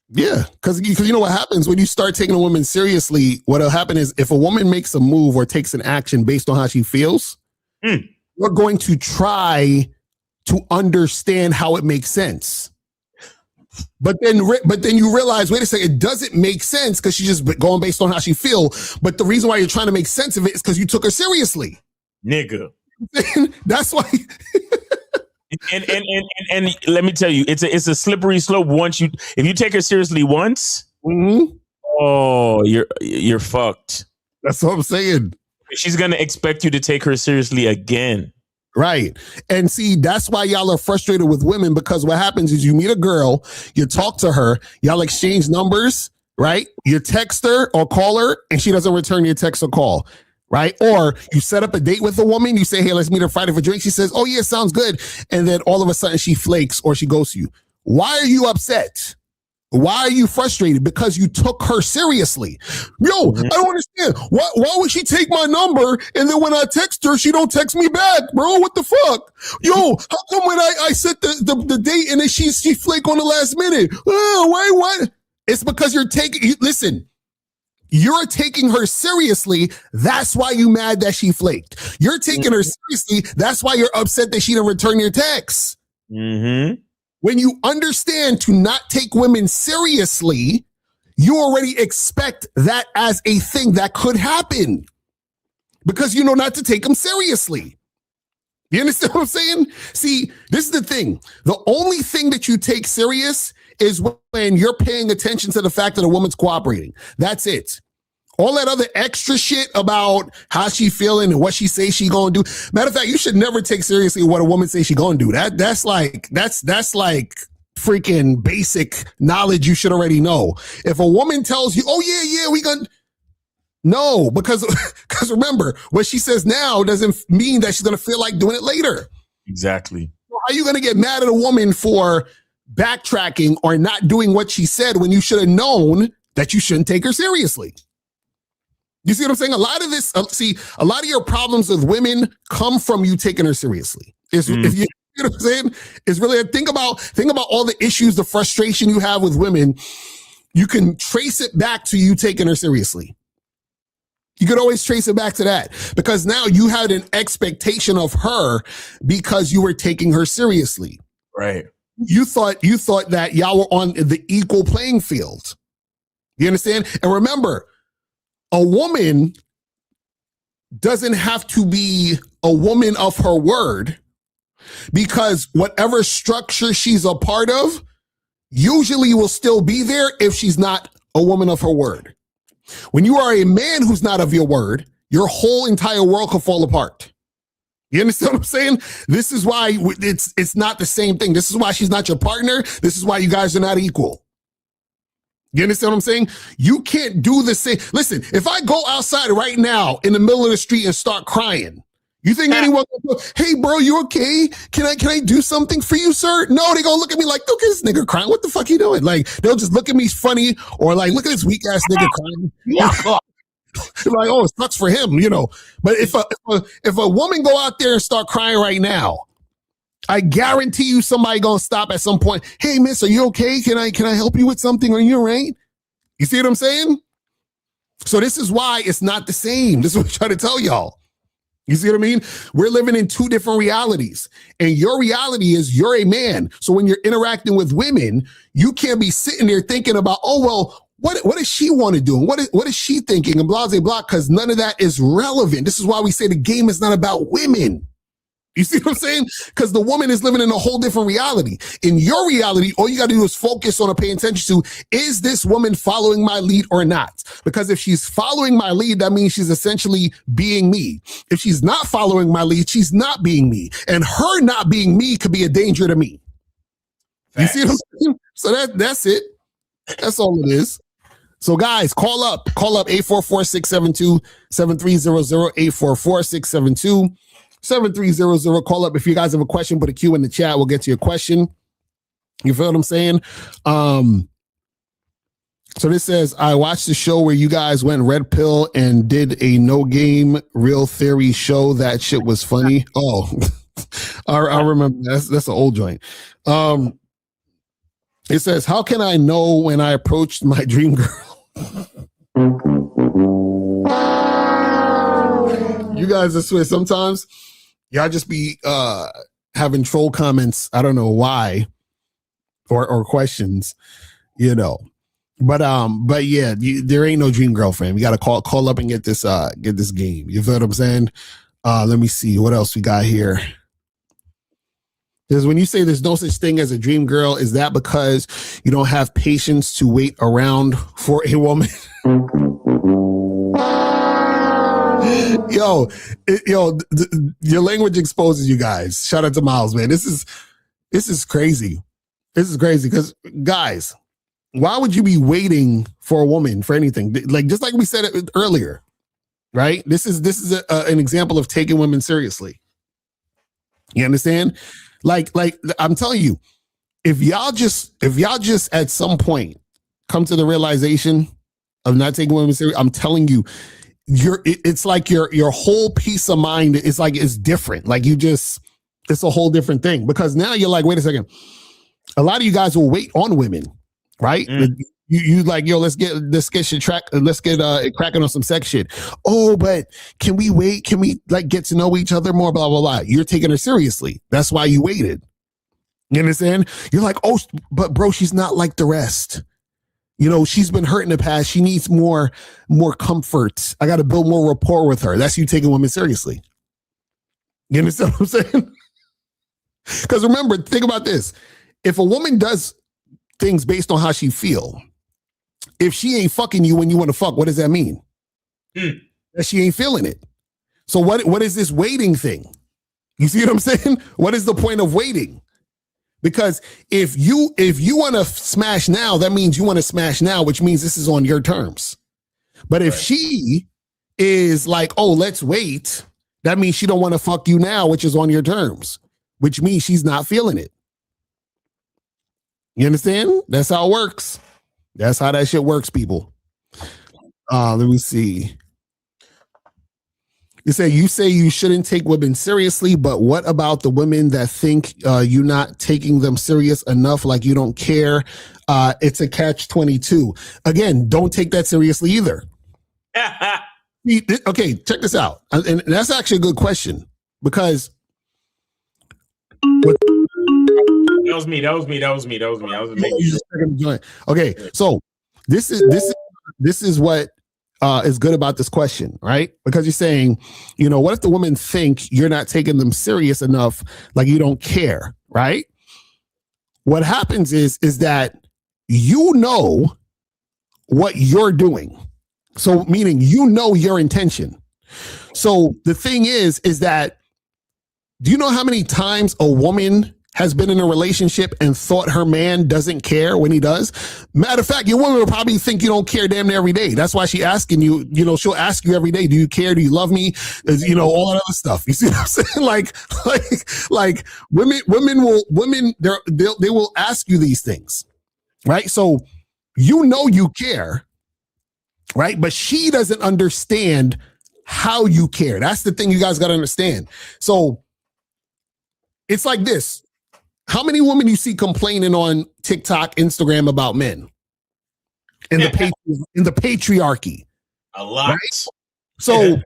Yeah, because you know what happens when you start taking a woman seriously, what'll happen is if a woman makes a move or takes an action based on how she feels, you're going to try to understand how it makes sense. But then you realize, wait a second, it doesn't make sense because she's just going based on how she feel. But the reason why you're trying to make sense of it is because you took her seriously. Nigga. That's why. and let me tell you, it's a slippery slope. If you take her seriously once, oh, you're fucked. That's what I'm saying. She's gonna expect you to take her seriously again. Right. And see, that's why y'all are frustrated with women, because what happens is you meet a girl, you talk to her, y'all exchange numbers, right? You text her or call her and she doesn't return your text or call, right? Or you set up a date with a woman, you say, hey, let's meet her Friday for drinks. She says, oh yeah, sounds good. And then all of a sudden she flakes or she ghosts you. Why are you upset? Why are you frustrated? Because you took her seriously. Yo, I don't understand. Why would she take my number and then when I text her, she don't text me back, bro? What the fuck? Yo, how come when I set the date and then she flake on the last minute? Oh, what? It's because you're taking her seriously. That's why you mad that she flaked. You're taking her seriously. That's why you're upset that she didn't return your text. Mm-hmm. When you understand to not take women seriously, you already expect that as a thing that could happen because you know not to take them seriously. You understand what I'm saying? See, this is the thing. The only thing that you take serious is when you're paying attention to the fact that a woman's cooperating. That's it. All that other extra shit about how she feeling and what she says she gonna do. Matter of fact, you should never take seriously what a woman says she gonna do. That's like freaking basic knowledge you should already know. If a woman tells you, oh yeah, we gonna no, because remember, what she says now doesn't mean that she's gonna feel like doing it later. Exactly. How are you gonna get mad at a woman for backtracking or not doing what she said when you should have known that you shouldn't take her seriously? You see what I'm saying? A lot of this, a lot of your problems with women come from you taking her seriously. If you know what I'm saying? It's really, think about all the issues, the frustration you have with women. You can trace it back to you taking her seriously. You could always trace it back to that because now you had an expectation of her because you were taking her seriously. Right. You thought that y'all were on the equal playing field. You understand? And remember, a woman doesn't have to be a woman of her word because whatever structure she's a part of usually will still be there if she's not a woman of her word. When you are a man who's not of your word, your whole entire world could fall apart. You understand what I'm saying? This is why it's not the same thing. This is why she's not your partner. This is why you guys are not equal. You understand what I'm saying? You can't do the same. Listen, if I go outside right now in the middle of the street and start crying, you think anyone will go, hey, bro, you okay? Can I do something for you, sir? No, they gonna look at me like, look at this nigga crying. What the fuck you doing? Like, they'll just look at me funny or like, look at this weak ass nigga crying. Like, oh, it sucks for him, you know. But if a woman go out there and start crying right now, I guarantee you somebody gonna stop at some point. Hey, miss, are you okay? Can I help you with something? Are you all right? You see what I'm saying? So this is why it's not the same. This is what I'm trying to tell y'all. You see what I mean? We're living in two different realities. And your reality is you're a man. So when you're interacting with women, you can't be sitting there thinking about, oh, well, what does she want to do? What is she thinking? And blah, blah, blah, because none of that is relevant. This is why we say the game is not about women. You see what I'm saying? Because the woman is living in a whole different reality. In your reality, all you got to do is focus on or pay attention to, is this woman following my lead or not? Because if she's following my lead, that means she's essentially being me. If she's not following my lead, she's not being me. And her not being me could be a danger to me. Thanks. You see what I'm saying? So that's it. That's all it is. So guys, call up 844-672-7300, 844-672-7300. Call up if you guys have a question, put a Q in the chat. We'll get to your question. You feel what I'm saying? So this says, I watched the show where you guys went red pill and did a no game real theory show. That shit was funny. Oh, I remember that's an old joint. It says, how can I know when I approached my dream girl? You guys, I swear, sometimes y'all just be having troll comments. I don't know why. or questions, you know. But yeah, there ain't no dream girlfriend. We gotta call up and get this game. You feel what I'm saying? Let me see what else we got here. Because when you say there's no such thing as a dream girl, is that because you don't have patience to wait around for a woman? Yo, your language exposes you guys. Shout out to Miles, man. This is crazy. This is crazy because, guys, why would you be waiting for a woman for anything? Like, just like we said it earlier, right? This is an example of taking women seriously. You understand? Like I'm telling you, if y'all just at some point come to the realization of not taking women seriously, I'm telling you, it's like your whole peace of mind is like it's different. Like it's a whole different thing because now you're like, wait a second. A lot of you guys will wait on women, right? You like, yo, let's get shit cracking on some sex shit. Oh, but can we wait? Can we like get to know each other more? Blah, blah, blah. You're taking her seriously. That's why you waited. You understand? You're like, oh, but bro, she's not like the rest. You know, she's been hurt in the past. She needs more comfort. I got to build more rapport with her. That's you taking women seriously. You understand what I'm saying? Because remember, think about this. If a woman does things based on how she feel, if she ain't fucking you when you want to fuck, what does that mean? That she ain't feeling it. So what is this waiting thing? You see what I'm saying? What is the point of waiting? Because if you want to smash now, that means you want to smash now, which means this is on your terms. But if she is like, oh, let's wait, that means she don't want to fuck you now, which is on your terms, which means she's not feeling it. You understand? That's how it works. That's how that shit works, people. Let me see. You say you shouldn't take women seriously, but what about the women that think you're not taking them serious enough, like you don't care? It's a catch-22. Again, don't take that seriously either. Okay, check this out. And that's actually a good question because That was me. I was making okay, so this is what is good about this question, right? Because you're saying, you know, what if the women think you're not taking them serious enough, like you don't care, right? What happens is that you know what you're doing. So meaning you know your intention. So the thing is that, do you know how many times a woman has been in a relationship and thought her man doesn't care when he does? Matter of fact, your woman will probably think you don't care damn near every day. That's why she's asking you, you know, she'll ask you every day, do you care? Do you love me? You know, all that other stuff. You see what I'm saying? Like women they will ask you these things, right? So you know you care, right? But she doesn't understand how you care. That's the thing you guys got to understand. So it's like this. How many women you see complaining on TikTok, Instagram about men in the patriarchy? a lot. Right? So,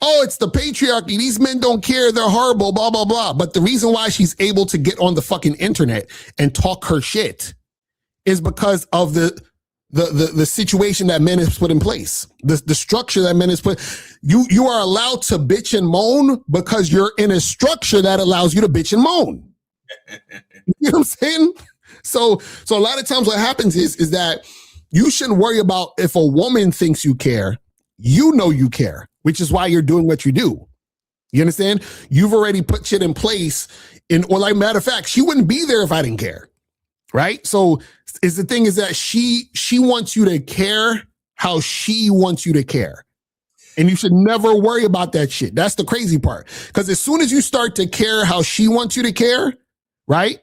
oh, it's the patriarchy. These men don't care. They're horrible, blah, blah, blah. But the reason why she's able to get on the fucking internet and talk her shit is because of the situation that men has put in place, the structure that men has put. You are allowed to bitch and moan because you're in a structure that allows you to bitch and moan. You know what I'm saying? So a lot of times what happens is that you shouldn't worry about if a woman thinks you care. You know you care, which is why you're doing what you do. You understand? You've already put shit in place, or like matter of fact, she wouldn't be there if I didn't care. Right? So is the thing is that she wants you to care how she wants you to care. And you should never worry about that shit. That's the crazy part. Because as soon as you start to care how she wants you to care, right?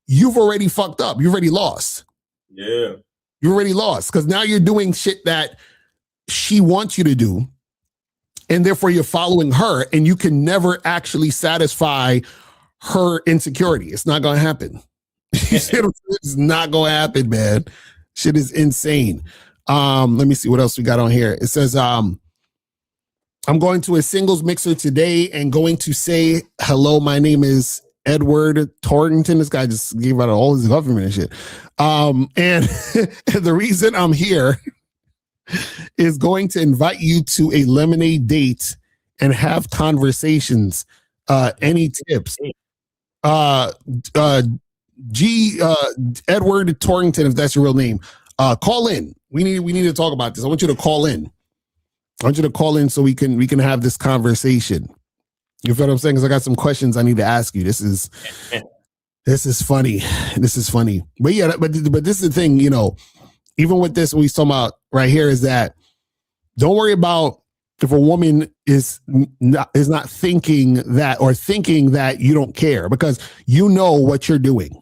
You've already fucked up. You've already lost. Yeah. You already lost because now you're doing shit that she wants you to do. And therefore you're following her and you can never actually satisfy her insecurity. It's not going to happen. It's not going to happen, man. Shit is insane. Let me see what else we got on here. It says, I'm going to a singles mixer today and going to say, hello, my name is Edward Torrington. This guy just gave out all his government and shit. And the reason I'm here is going to invite you to a lemonade date and have conversations. Any tips? Edward Torrington, if that's your real name, call in. We need to talk about this. I want you to call in. I want you to call in so we can have this conversation. You feel what I'm saying? Because I got some questions I need to ask you. This is funny. This is funny. But yeah, but this is the thing, you know, even with this, what we're talking about right here is that don't worry about if a woman is not thinking that or thinking that you don't care, because you know what you're doing.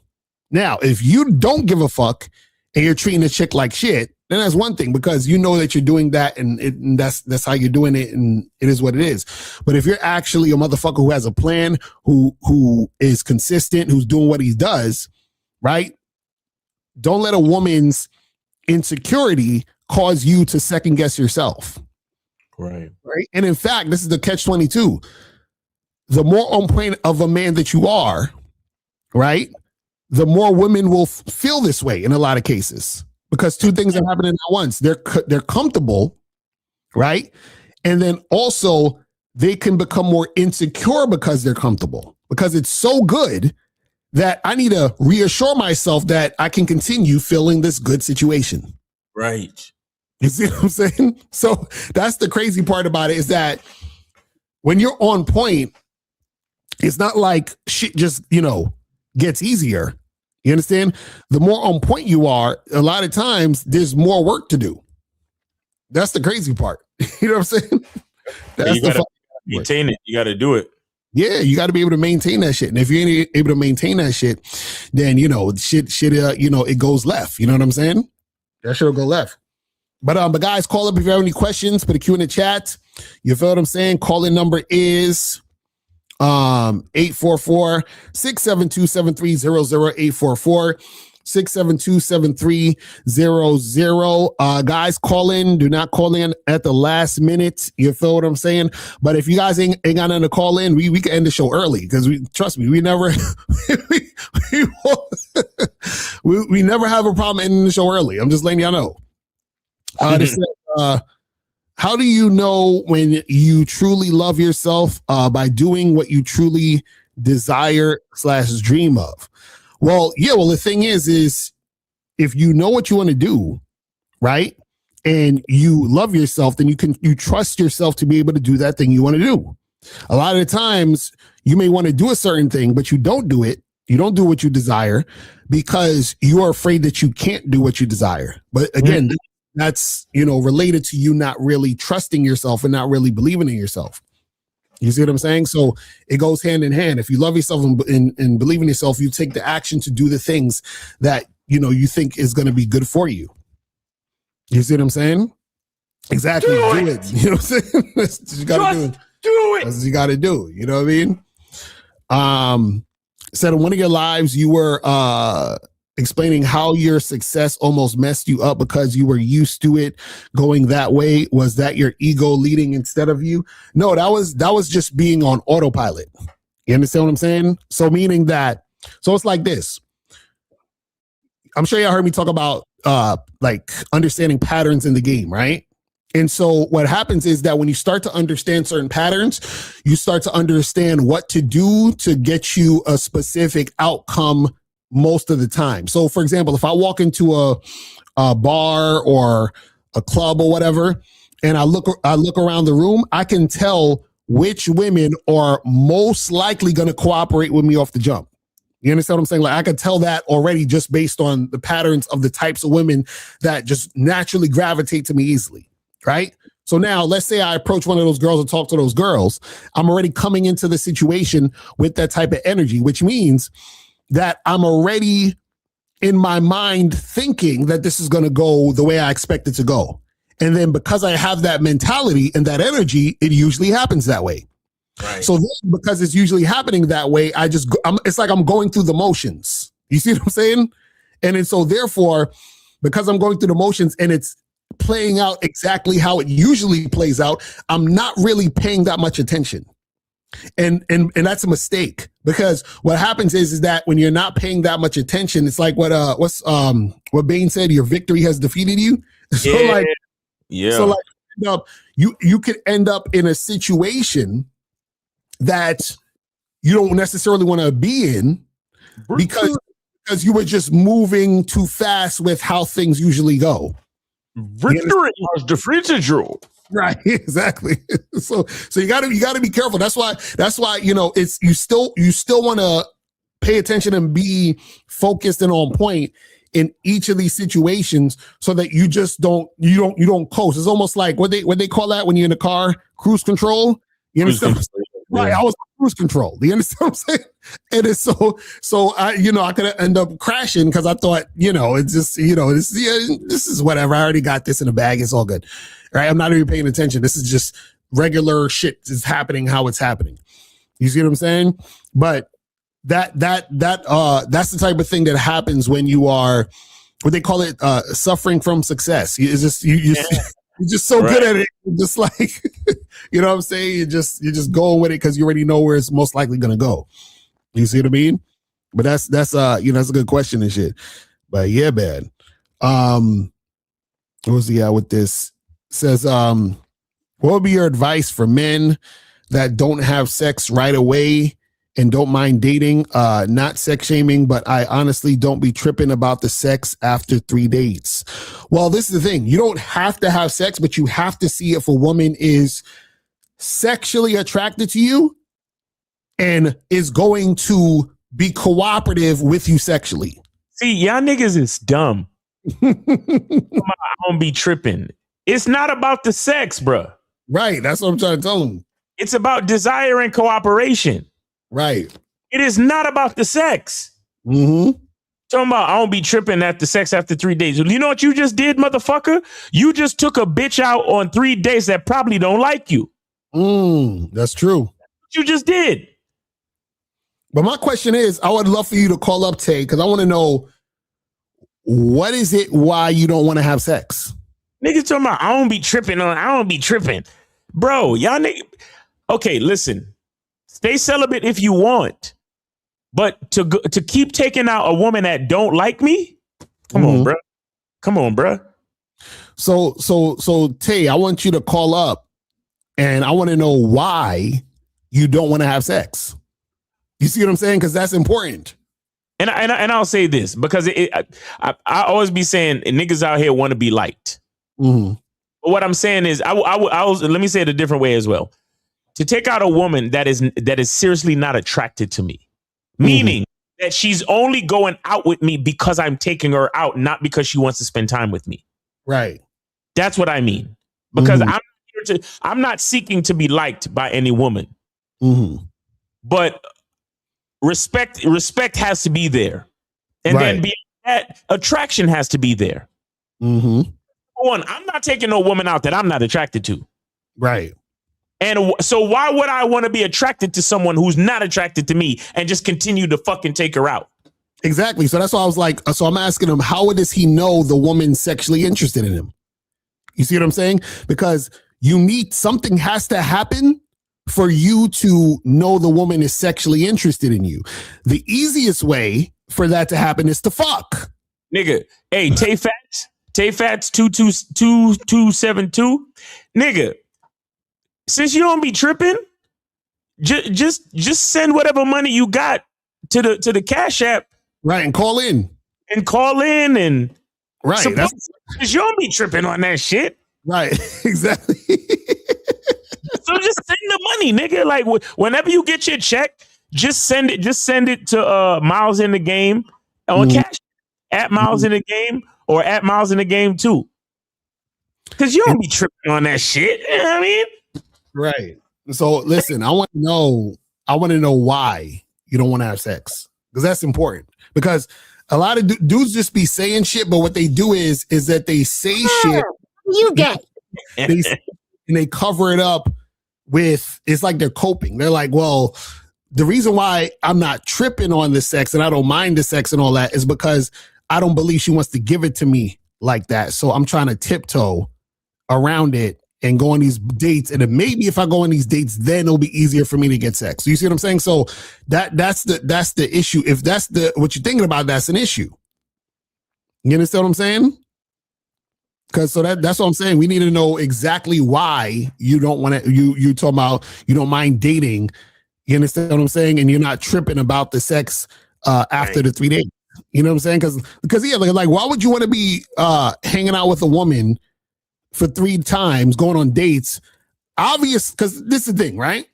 Now, if you don't give a fuck and you're treating a chick like shit, then that's one thing, because you know that you're doing that and that's how you're doing it, and it is what it is. But if you're actually a motherfucker who has a plan, who is consistent, who's doing what he does, right? Don't let a woman's insecurity cause you to second guess yourself. Right. Right. And in fact, this is the catch-22. The more on point of a man that you are, right, the more women will feel this way in a lot of cases, because two things are happening at once. They're comfortable, right? And then also they can become more insecure because they're comfortable, because it's so good that I need to reassure myself that I can continue feeling this good situation. Right. You see what I'm saying? So that's the crazy part about it, is that when you're on point, it's not like shit just, you know, gets easier. You understand? The more on point you are, a lot of times there's more work to do. That's the crazy part. You know what I'm saying? That's you gotta maintain it. You got to do it. Yeah, you got to be able to maintain that shit. And if you ain't able to maintain that shit, then, you know, shit, you know, it goes left. You know what I'm saying? That shit will go left. But guys, call up if you have any questions. Put a Q in the chat. You feel what I'm saying? Call-in number is 844-672-7300, 844-672-7300. Guys, call in. Do not call in at the last minute. You feel what I'm saying? But if you guys ain't got nothing to call in, we can end the show early, because trust me, we never we never have a problem ending the show early. I'm just letting y'all know. This says, how do you know when you truly love yourself? By doing what you truly desire / dream of. Well, yeah. Well, the thing is if you know what you want to do, right, and you love yourself, then you trust yourself to be able to do that thing you want to do. A lot of the times you may want to do a certain thing, but you don't do it. You don't do what you desire because you are afraid that you can't do what you desire. But again, that's, you know, related to you not really trusting yourself and not really believing in yourself. You see what I'm saying? So it goes hand in hand. If you love yourself and believe in yourself, you take the action to do the things that, you know, you think is going to be good for you. You see what I'm saying? Exactly. Do it. You know what I'm saying? That's what you got to do. Do it. That's what you got to do. You know what I mean? Said in one of your lives, you were explaining how your success almost messed you up because you were used to it going that way. Was that your ego leading instead of you? No, that was just being on autopilot. You understand what I'm saying? So meaning that, so it's like this. I'm sure y'all heard me talk about like understanding patterns in the game, right? And so what happens is that when you start to understand certain patterns, you start to understand what to do to get you a specific outcome most of the time. So for example, if I walk into a bar or a club or whatever, and I look around the room, I can tell which women are most likely going to cooperate with me off the jump. You understand what I'm saying? Like I could tell that already just based on the patterns of the types of women that just naturally gravitate to me easily. Right? So now let's say I approach one of those girls and talk to those girls. I'm already coming into the situation with that type of energy, which means that I'm already in my mind thinking that this is going to go the way I expect it to go. And then because I have that mentality and that energy, it usually happens that way. Right. So then, because it's usually happening that way, it's like I'm going through the motions. You see what I'm saying? And then so therefore, because I'm going through the motions and it's playing out exactly how it usually plays out, I'm not really paying that much attention. And that's a mistake, because what happens is that when you're not paying that much attention, it's like what Bane said, your victory has defeated you. So you could end up in a situation that you don't necessarily want to be in because you were just moving too fast with how things usually go. Victory has defeated you. Right, exactly. So you gotta be careful. That's why it's you still want to pay attention and be focused and on point in each of these situations, so that you just don't coast. It's almost like what they call that when you're in the car, cruise control. You understand? Right, I was on cruise control. Do you understand what I'm saying? And it's so I could end up crashing because I thought, it's just, this is whatever. I already got this in the bag. It's all good. Right? I'm not even paying attention. This is just regular shit is happening how it's happening. You see what I'm saying? But that's the type of thing that happens when you are what they call it suffering from success. It's just you're just so good at it. Just like you know what I'm saying? You're just going with it because you already know where it's most likely gonna go. You see what I mean? But that's that's a good question and shit. But yeah, man. What was he at with this? Says, what would be your advice for men that don't have sex right away and don't mind dating? Not sex shaming, but I honestly don't be tripping about the sex after 3 dates. Well, this is the thing. You don't have to have sex, but you have to see if a woman is sexually attracted to you and is going to be cooperative with you sexually. See, y'all niggas is dumb. I don't be tripping. It's not about the sex, bruh. Right. That's what I'm trying to tell them. It's about desire and cooperation. Right. It is not about the sex. Mm-hmm. Talking about I don't be tripping at the sex after 3 days. You know what you just did, motherfucker? You just took a bitch out on 3 days that probably don't like you. That's true. What you just did. But my question is, I would love for you to call up Tay, because I want to know, what is it why you don't want to have sex? Niggas talking about I don't be tripping. Bro, y'all niggas. Okay, listen. Stay celibate if you want. But to keep taking out a woman that don't like me? Come on, bro. So Tay, I want you to call up and I want to know why you don't want to have sex. You see what I'm saying? Because that's important. And I'll say this, because I always be saying niggas out here want to be liked. Mm-hmm. But what I'm saying is, I let me say it a different way as well. To take out a woman that is seriously not attracted to me, meaning that she's only going out with me because I'm taking her out, not because she wants to spend time with me. Right. That's what I mean. Because I'm not seeking to be liked by any woman. Mm-hmm. But respect has to be there. And then beyond that, attraction has to be there. Mm-hmm. One, I'm not taking no woman out that I'm not attracted to. Right. And so why would I want to be attracted to someone who's not attracted to me and just continue to fucking take her out? Exactly. So that's why I was like, so I'm asking him, how does he know the woman's sexually interested in him? You see what I'm saying? Because something has to happen for you to know the woman is sexually interested in you. The easiest way for that to happen is to fuck. Nigga, hey, Tay Fats 2272. Nigga, since you don't be tripping, just send whatever money you got to the Cash App. Right, and call in. And right. Because you don't be tripping on that shit. Right, exactly. So just send the money, nigga. Like whenever you get your check, just send it. Just send it to Miles in the Game on Cash at Miles in the Game or at Miles in the Game too. Because you don't be tripping on that shit. You know what I mean? Right. So listen, I want to know why you don't want to have sex, because that's important. Because a lot of dudes just be saying shit, but what they do is that they say shit. You get. And they cover it up with, it's like they're coping. They're like, well, the reason why I'm not tripping on the sex and I don't mind the sex and all that is because I don't believe she wants to give it to me like that. So I'm trying to tiptoe around it and go on these dates, and then maybe if I go on these dates, then it'll be easier for me to get sex. You see what I'm saying? So that's the issue. If that's what you're thinking about, that's an issue. You understand what I'm saying? Because that's what I'm saying. We need to know exactly why you don't want to. You talking about you don't mind dating. You understand what I'm saying? And you're not tripping about the sex after the 3 days. You know what I'm saying? Because yeah, like why would you want to be hanging out with a woman for 3 times, going on dates? Obvious, because this is the thing, right?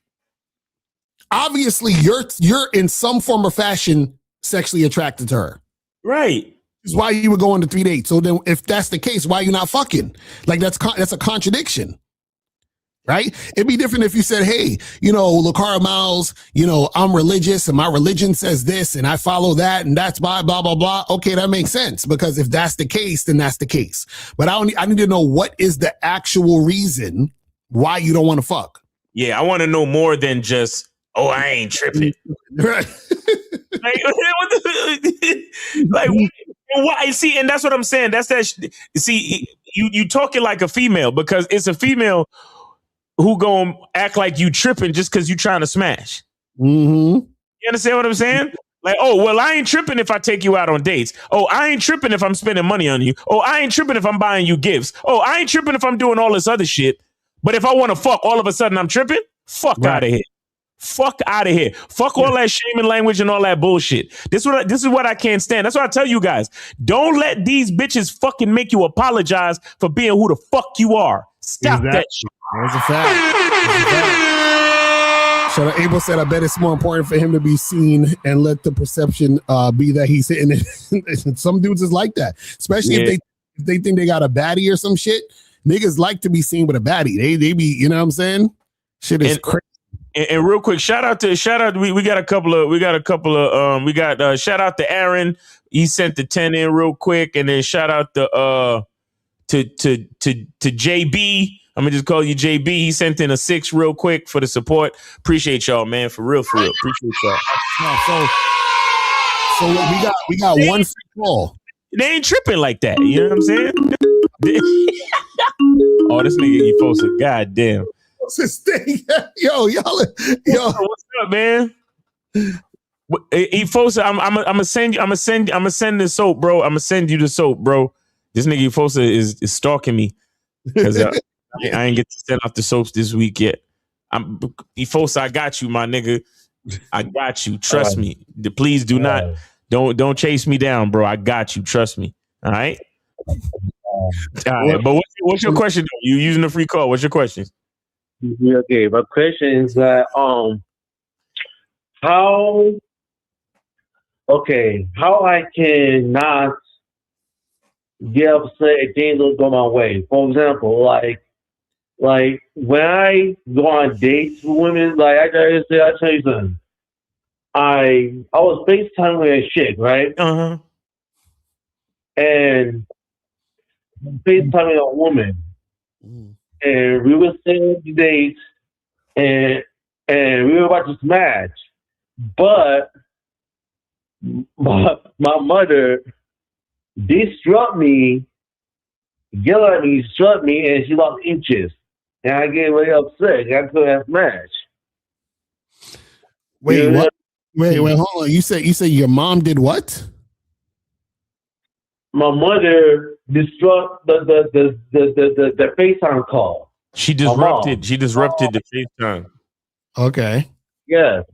Obviously, you're in some form or fashion sexually attracted to her. Right. Is why you would go on the 3 dates. So then if that's the case, why are you not fucking? Like that's a contradiction. Right? It'd be different if you said, hey, Lakara Miles, I'm religious and my religion says this and I follow that and that's blah, blah, blah, blah. Okay, that makes sense, because if that's the case, then that's the case. But I need to know what is the actual reason why you don't want to fuck. Yeah, I want to know more than just, oh, I ain't tripping. Right. Like, why? See, and that's what I'm saying. That's that. See, you talking like a female, because it's a female who gonna act like you tripping just because you trying to smash. Mm-hmm. You understand what I'm saying? Like, oh, well, I ain't tripping if I take you out on dates. Oh, I ain't tripping if I'm spending money on you. Oh, I ain't tripping if I'm buying you gifts. Oh, I ain't tripping if I'm doing all this other shit. But if I want to fuck, all of a sudden I'm tripping? Fuck out of here. Fuck out of here. Fuck all that shaming language and all that bullshit. This is what I can't stand. That's why I tell you guys, don't let these bitches fucking make you apologize for being who the fuck you are. Stop that shit. That's a fact. So Abel said, I bet it's more important for him to be seen and let the perception be that he's hitting it. Some dudes is like that, especially if they think they got a baddie or some shit. Niggas like to be seen with a baddie. They be, you know what I'm saying? Shit is crazy. And real quick, shout out. We got shout out to Aaron. He sent the 10 in real quick, and then shout out to JB. I'm gonna just call you JB. He sent in a 6 real quick for the support. Appreciate y'all, man. For real. Appreciate y'all. So we got one free call. They ain't tripping like that. You know what I'm saying? Oh, this nigga, you folks are goddamn. What's this thing? Yo. What's up, man? Efosa, I'm gonna send the soap, bro. I'm gonna send you the soap, bro. This nigga Efosa is stalking me because I ain't get to send off the soaps this week yet. Efosa, I got you, my nigga. I got you. Trust me. Please do not don't chase me down, bro. I got you. Trust me. All right. All right. But what's your question? Though? You using the free call? What's your question? Okay, my question is that how I cannot get upset if things don't go my way. For example, like when I go on dates with women, like I tell you something. I was FaceTiming with a chick, right? Uh-huh. And FaceTiming a woman. And we were saying dates, and we were about to smash, but my mother disrupt me, yell at me, struck me, and she lost inches, and I get really upset. I couldn't smash. Wait, what? Wait, hold on. You say your mom did what? My mother disrupt the FaceTime call. She disrupted the FaceTime. Okay. Yeah.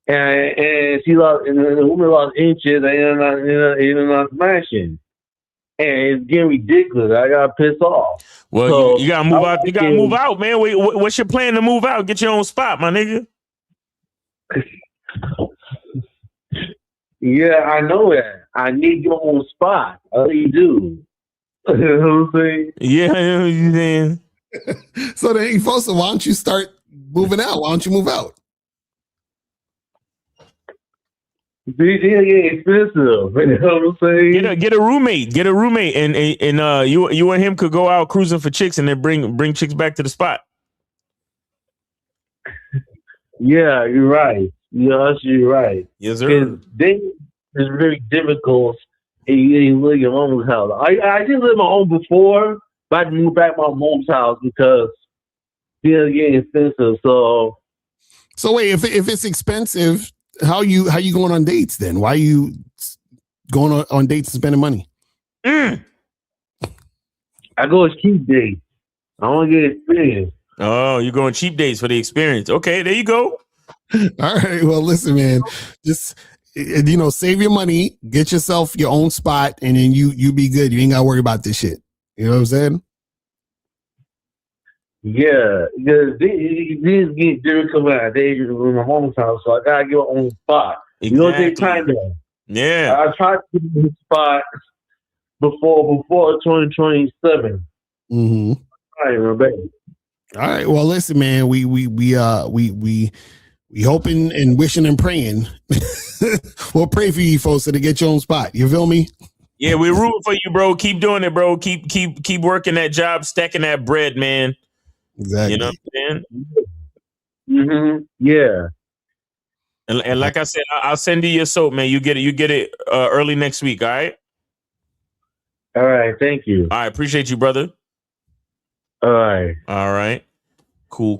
And she lost, and the woman lost inches, and not smashing. And it's getting ridiculous. I got pissed off. Well, so you gotta move out. You gotta move out, man. What's your plan to move out? Get your own spot, my nigga. Yeah, I know that. I need your own spot. I really do. You know what I'm saying? Yeah, I know what you're saying. So then, Efosa, why don't you start moving out? Why don't you move out? DJ get expensive. You know what I'm saying? Get a roommate. And you and him could go out cruising for chicks and then bring chicks back to the spot. Yeah, you're right. Yes, you're right. Yes, sir. Dating is very difficult. You live in your own house. I did live my own before, about to move back to my mom's house because still getting expensive. So wait, if it's expensive, how you going on dates then? Why are you going on dates and spending money? I go cheap dates. I want to get experience. Oh, you're going cheap dates for the experience. Okay, there you go. All right. Well, listen, man. Just save your money, get yourself your own spot, and then you be good. You ain't gotta worry about this shit. You know what I'm saying? Yeah, because these get Jerry come out. They in my mom's house, so I gotta get my own spot. Exactly. You know, take time though. Yeah. I tried to get a spot before 2027. Mm-hmm. All right, Rebecca. All right. Well, listen, man. We hoping and wishing and praying. We'll pray for you folks to get your own spot. You feel me? Yeah, we're rooting for you, bro. Keep doing it, bro. Keep working that job, stacking that bread, man. Exactly. You know what I'm saying? Mm-hmm. Yeah. And like I said, I'll send you your soap, man. You get it early next week. All right. All right. Thank you. I appreciate you, brother. All right. All right. Cool.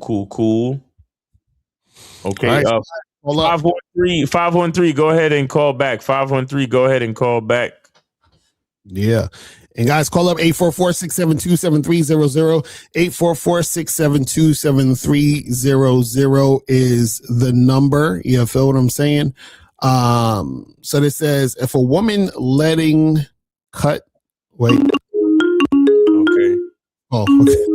Okay. All right. 513. Go ahead and call back. 513. Go ahead and call back. Yeah. And guys, call up 844-672-7300. 844-672-7300 is the number. You feel what I'm saying? So this says, if a woman letting cut, wait. Okay. Oh, okay.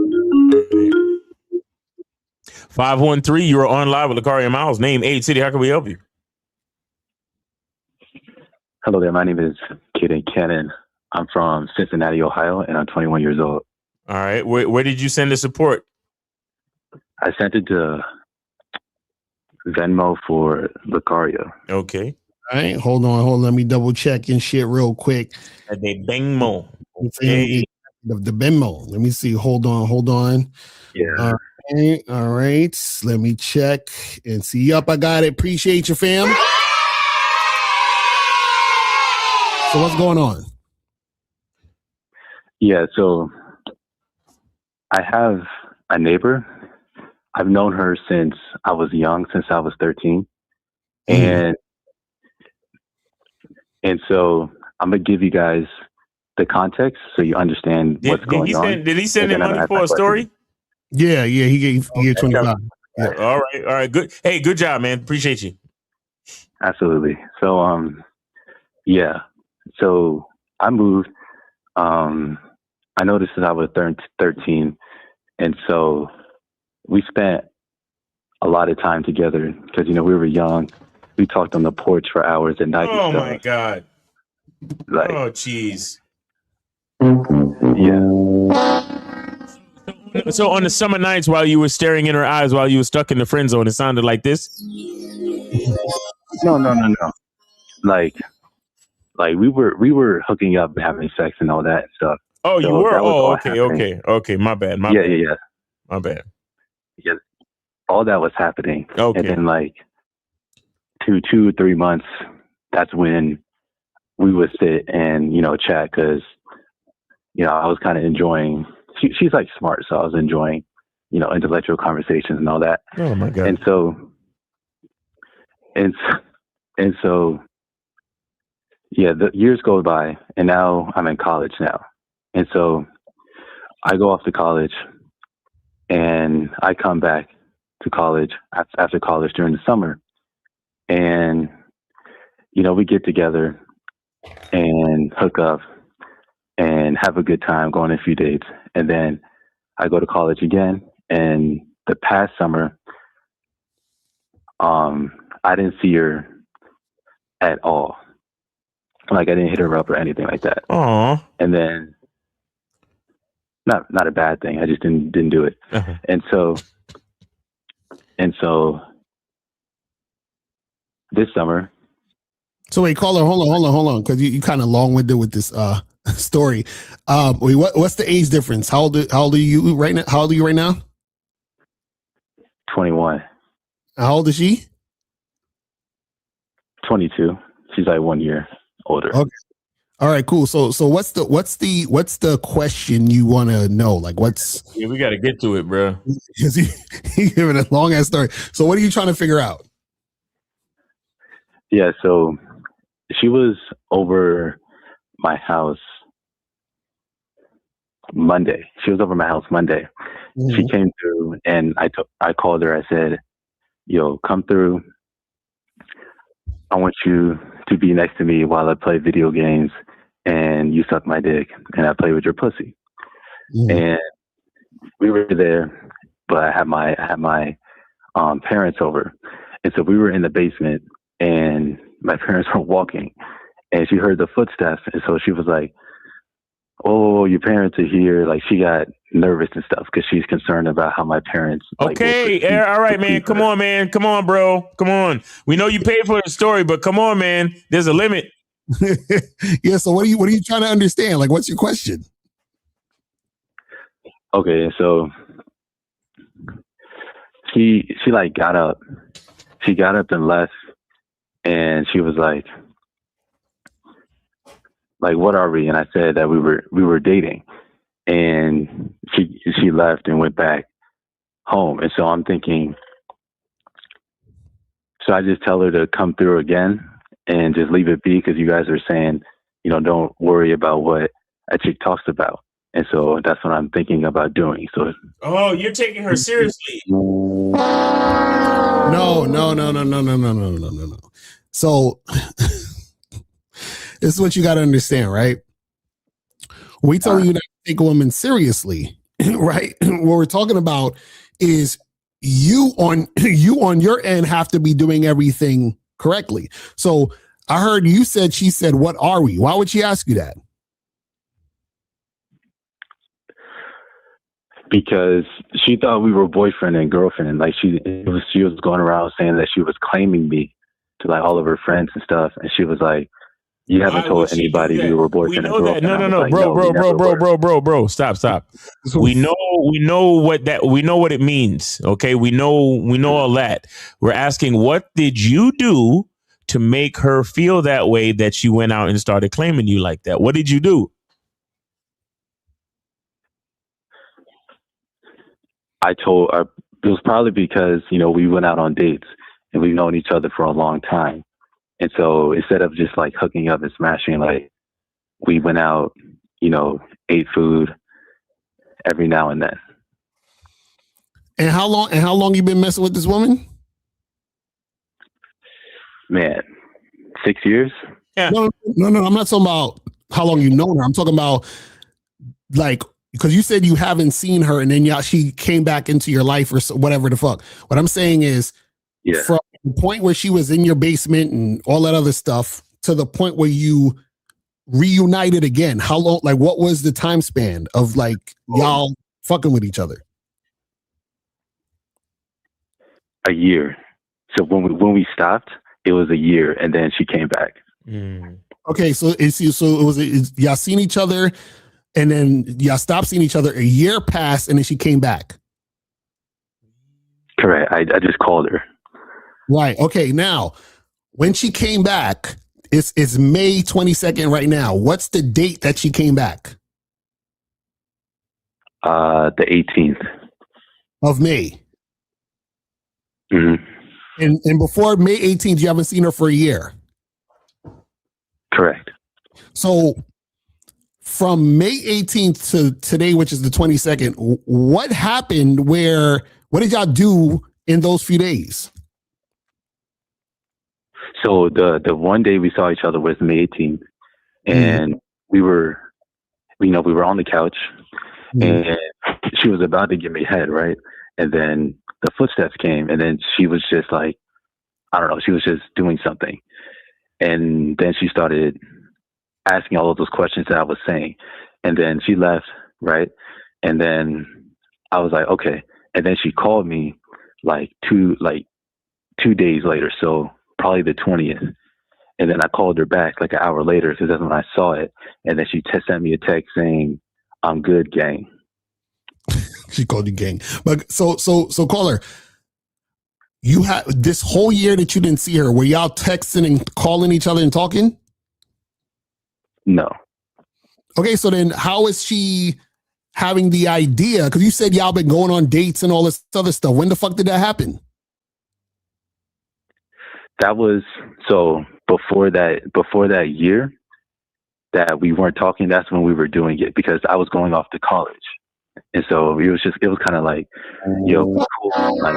513, you're on live with Lakari and Miles. Name, age, city. How can we help you? Hello there. My name is Kaden Cannon. I'm from Cincinnati, Ohio, and I'm 21 years old. All right. Where did you send the support? I sent it to Venmo for Lucario. Okay. All right. Hold on. Let me double check and shit real quick. The Venmo. Okay. The Venmo. Let me see. Hold on. Yeah. All right. Let me check and see. Yup, I got it. Appreciate you, fam. So what's going on? Yeah, so I have a neighbor. I've known her since I was young, since I was 13. And so I'm going to give you guys the context so you understand what's going on. Did he send him money for a story? Yeah, he gave 25. Yeah. All right, good. Hey, good job, man. Appreciate you. Absolutely. So, yeah. So I moved. I noticed that I was 13, and so we spent a lot of time together because we were young. We talked on the porch for hours at night. Oh my God! Like, oh jeez. Yeah. So on the summer nights, while you were staring in her eyes, while you were stuck in the friend zone, it sounded like this. No. Like we were hooking up, having sex, and all that stuff. Oh, so you were? Oh, okay. My bad. Yeah. My bad. Yeah, all that was happening. Okay. And then like 2 or 3 months, that's when we would sit and chat because I was kind of enjoying. She's like smart, so I was enjoying intellectual conversations and all that. Oh my God. And so yeah, the years go by, and now I'm in college now. And so I go off to college, and I come back to college after college during the summer. And, we get together and hook up and have a good time, go on a few dates. And then I go to college again. And the past summer, I didn't see her at all. Like I didn't hit her up or anything like that. Aww. And then not a bad thing. I just didn't do it. Uh-huh. And so this summer. So wait, caller, hold on, because you kind of long-winded with this story. Wait, what's the age difference? How old are you right now? How old are you right now? 21. How old is she? 22. She's like 1 year older. Okay. All right, cool. So what's the question you want to know? Like, what's Yeah, we got to get to it, bro. he giving a long ass story. So what are you trying to figure out? Yeah, so she was over my house Monday. She was over my house Monday. Mm-hmm. She came through, and I called her. I said, "Yo, come through. I want you to be next to me while I play video games, and you suck my dick, and I play with your pussy." Mm-hmm. And we were there, but I had my parents over, and so we were in the basement, and my parents were walking, and she heard the footsteps, and so she was like, "Oh, your parents are here." Like, she got nervous and stuff because she's concerned about how my parents. Okay, all right, man. Come on, man. Come on, bro. Come on. We know you paid for the story, but come on, man. There's a limit. Yeah. So what are you trying to understand? Like, what's your question? Okay, so she like got up. She got up and left, and she was like, "What are we?" And I said that we were dating, and she left and went back home. And so I'm thinking, should I just tell her to come through again and just leave it be? Because you guys are saying, don't worry about what a chick talks about. And so that's what I'm thinking about doing. So, oh, you're taking her seriously? No. So this is what you got to understand, right? We telling you to take a woman seriously, right? What we're talking about is you on your end have to be doing everything correctly. So I heard she said, "What are we?" Why would she ask you that? Because she thought we were boyfriend and girlfriend. Like, she was going around saying that she was claiming me to all of her friends and stuff. And she was like, "You haven't told anybody we were boyfriend and girlfriend." No, bro. Stop. we know what it means. Okay. We know all that. We're asking, what did you do to make her feel that way, that she went out and started claiming you like that? What did you do? I told her it was probably because, we went out on dates and we've known each other for a long time. And so instead of just hooking up and smashing, we went out, ate food every now and then. And how long you been messing with this woman? Man, 6 years. Yeah. No, I'm not talking about how long you known her. I'm talking about because you said you haven't seen her, and then she came back into your life or whatever the fuck. What I'm saying is, from the point where she was in your basement and all that other stuff to the point where you reunited again, how long? What was the time span of y'all fucking with each other? A year. So when we stopped, it was a year, and then she came back. Okay, so y'all seen each other, and then y'all stopped seeing each other. A year passed, and then she came back. Correct. I just called her. Right. Okay. Now, when she came back, it's May 22nd right now. What's the date that she came back? The 18th of May. Mm-hmm. And before May 18th, you haven't seen her for a year. Correct. So from May 18th to today, which is the 22nd, what happened? What did y'all do in those few days? So the one day we saw each other was May 18th, and we were on the couch, and she was about to give me head, right? And then the footsteps came, and then she was just I don't know, she was just doing something. And then she started asking all of those questions that I was saying. And then she left, right? And then I was like, okay. And then she called me 2 days later, so probably the 20th. And then I called her back an hour later, because that's when I saw it. And then she sent me a text saying, "I'm good, gang." She called you gang. But so caller, you had this whole year that you didn't see her, were y'all texting and calling each other and talking? No. Okay, so then how is she having the idea? Because you said y'all been going on dates and all this other stuff. When the fuck did that happen? That was so before that year that we weren't talking. That's when we were doing it because I was going off to college, and so it was kind of like, yo, cool, like,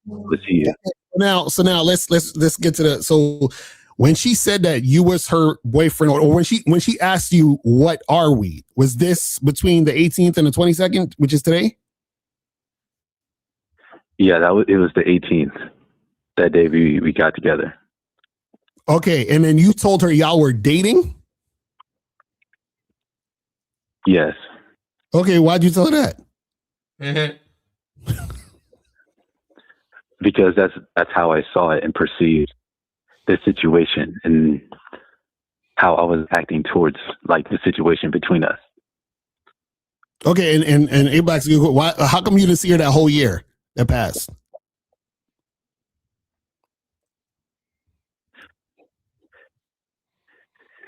let's see you. Now let's get to the. So when she said that you was her boyfriend, or when she asked you what are we, was this between the 18th and the 22nd, which is today? Yeah, it was the 18th. That day we got together. Okay, and then you told her y'all were dating? Yes. Okay, why'd you tell her that? Because that's how I saw it and perceived the situation and how I was acting towards like the situation between us. Okay, and A-Box, why? How come you didn't see her that whole year that passed?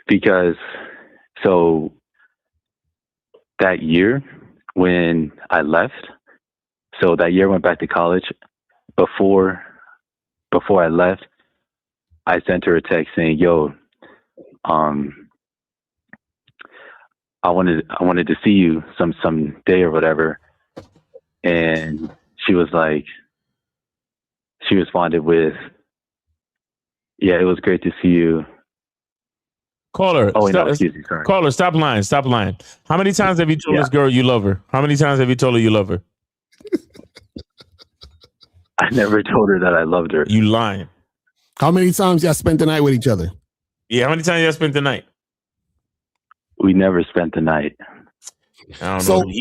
Because so that year when I left, so that year I went back to college. Before I left, I sent her a text saying, "Yo, I wanted to see you some day or whatever," and she responded with, "Yeah, it was great to see you." Caller, oh, no, excuse me, sorry. Caller, stop lying. Stop lying. How many times have you told this girl you love her? How many times have you told her you love her? I never told her that I loved her. You lying. How many times y'all spent the night with each other? Yeah, how many times y'all spent the night? We never spent the night. I don't So, know.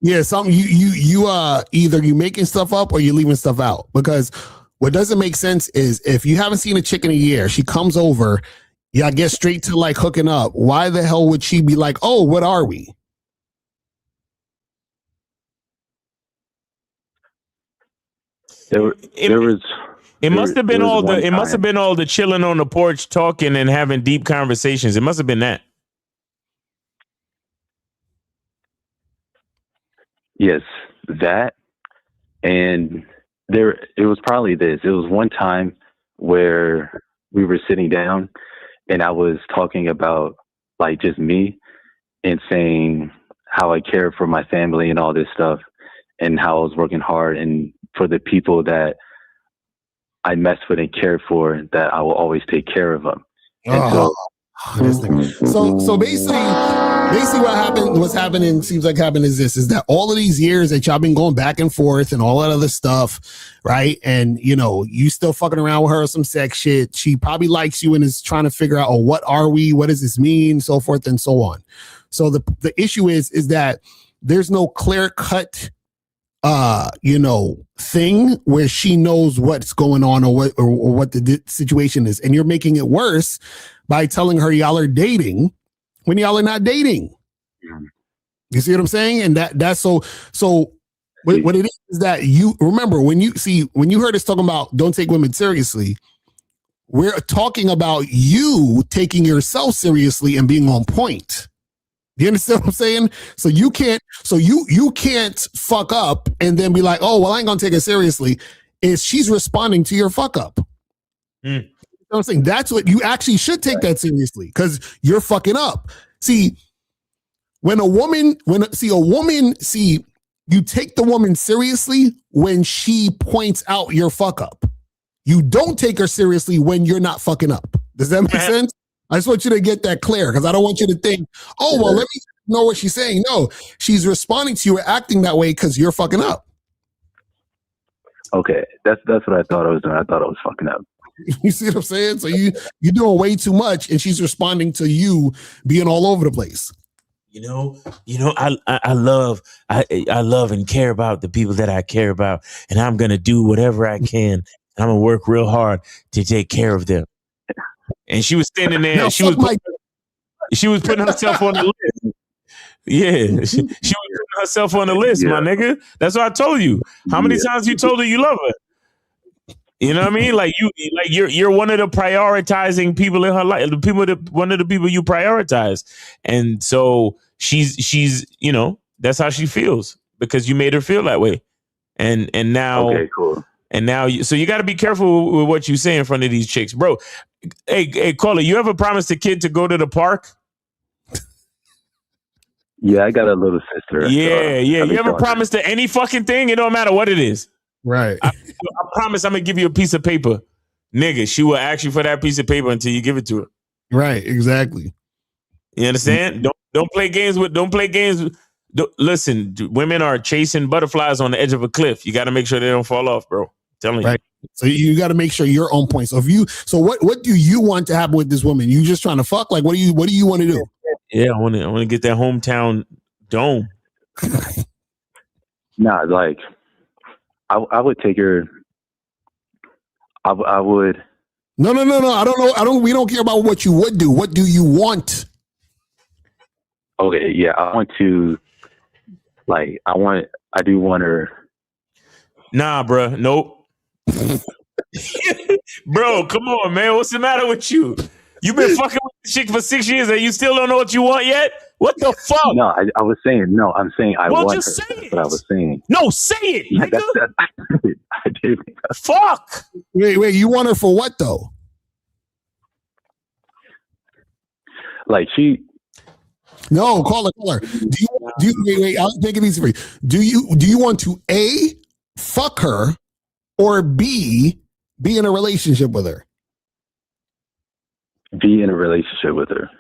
Yeah, something you either you making stuff up or you leaving stuff out, because what doesn't make sense is if you haven't seen a chick in a year, she comes over, y'all get straight to like hooking up. Why the hell would she be like, "Oh, what are we?" It must have been all the chilling on the porch, talking and having deep conversations. It must have been that. Yes, that. And it was probably this. It was one time where we were sitting down and I was talking about like just me and saying how I care for my family and all this stuff and how I was working hard and for the people that I mess with and care for, that I will always take care of them. And So basically what's happening seems like happening is that all of these years that y'all been going back and forth and all that other stuff, right? And you still fucking around with her or some sex shit. She probably likes you and is trying to figure out, what are we? What does this mean? So forth and so on. So the issue is that there's no clear cut thing where she knows what's going on or what the situation is. And you're making it worse by telling her y'all are dating when y'all are not dating. You see what I'm saying? And that's so what it is that you remember when you heard us talking about don't take women seriously, we're talking about you taking yourself seriously and being on point. You understand what I'm saying? So you can't fuck up and then be like, "Oh, well, I ain't gonna take it seriously." She's responding to your fuck up. You know what I'm saying? That's what you actually should take that seriously, because you're fucking up. See, you take the woman seriously when she points out your fuck up. You don't take her seriously when you're not fucking up. Does that make sense? I just want you to get that clear, because I don't want you to think, "Oh, well, let me know what she's saying." No, she's responding to you or acting that way because you're fucking up. Okay, that's what I thought I was doing. I thought I was fucking up. You see what I'm saying? So you're doing way too much, and she's responding to you being all over the place. I love and care about the people that I care about, and I'm gonna do whatever I can. I'm gonna work real hard to take care of them. And she was standing there. Now, she was putting herself on the list. Yeah, she was putting herself on the list, my nigga. That's what I told you. How many times you told her you love her? You know what I mean? Like you're one of the prioritizing people in her life. One of the people you prioritize, and so she's that's how she feels because you made her feel that way, and now Okay, cool. And now so you got to be careful with what you say in front of these chicks, bro. Hey, Caller, you ever promised a kid to go to the park? Yeah, I got a little sister. Yeah. You You ever promised to any fucking thing? It don't matter what it is. Right. I promise I'm gonna give you a piece of paper, nigga. She will ask you for that piece of paper until you give it to her. Right. Exactly. You understand? Don't play games with. Listen, women are chasing butterflies on the edge of a cliff. You got to make sure they don't fall off, bro. I'm telling you. So you got to make sure you're on point. So what do you want to happen with this woman? You just trying to fuck? Like, what do you want to do? Yeah, I want to get that hometown dome. Nah, like I would take her. I would. No. I don't. We don't care about what you would do. What do you want? Okay, yeah, I want to. Like, I do want her. Nah, bro. Nope. Bro, come on, man. What's the matter with you? You've been fucking with this chick for 6 years and you still don't know what you want yet? What the fuck? No, I was saying, no, I'm saying I want just her. say That's what I was saying. No, say it, Yeah, nigga. I did. Fuck. Wait, you want her for what, though? Like, she... No, caller. Do you wait, I'll make it easy for you. Do you want to A, fuck her, or B, be in a relationship with her? Be in a relationship with her.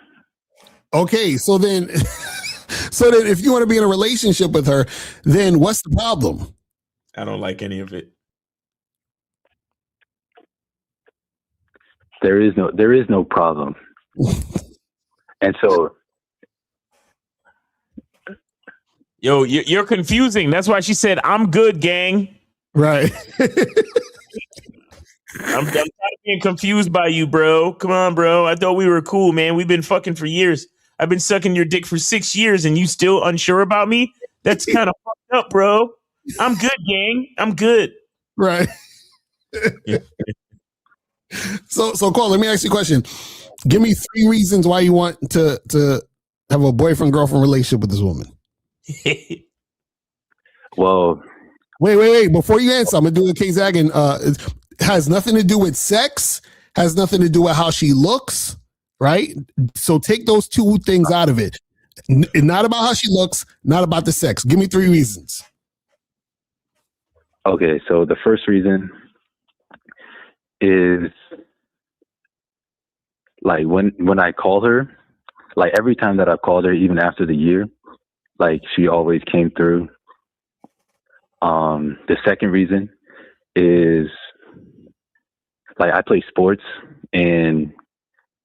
Okay, so then if you want to be in a relationship with her, then what's the problem? I don't like any of it. There is no problem. And so... Yo, you're confusing. That's why she said, I'm good, gang. Right. I'm tired of being confused by you, bro. Come on, bro. I thought we were cool, man. We've been fucking for years. I've been sucking your dick for 6 years and you still unsure about me? That's kind of fucked up, bro. I'm good, gang. I'm good. Right. So Cole, let me ask you a question. Give me 3 reasons why you want to have a boyfriend-girlfriend relationship with this woman. Well, wait. Before you answer, I'm gonna do a case again. It has nothing to do with sex. Has nothing to do with how she looks. Right. So take those 2 things out of it. Not about how she looks. Not about the sex. Give me 3 reasons. Okay, so the first reason is like when I call her, like every time that I've called her, even after the year, like she always came through. The second reason is like I play sports, and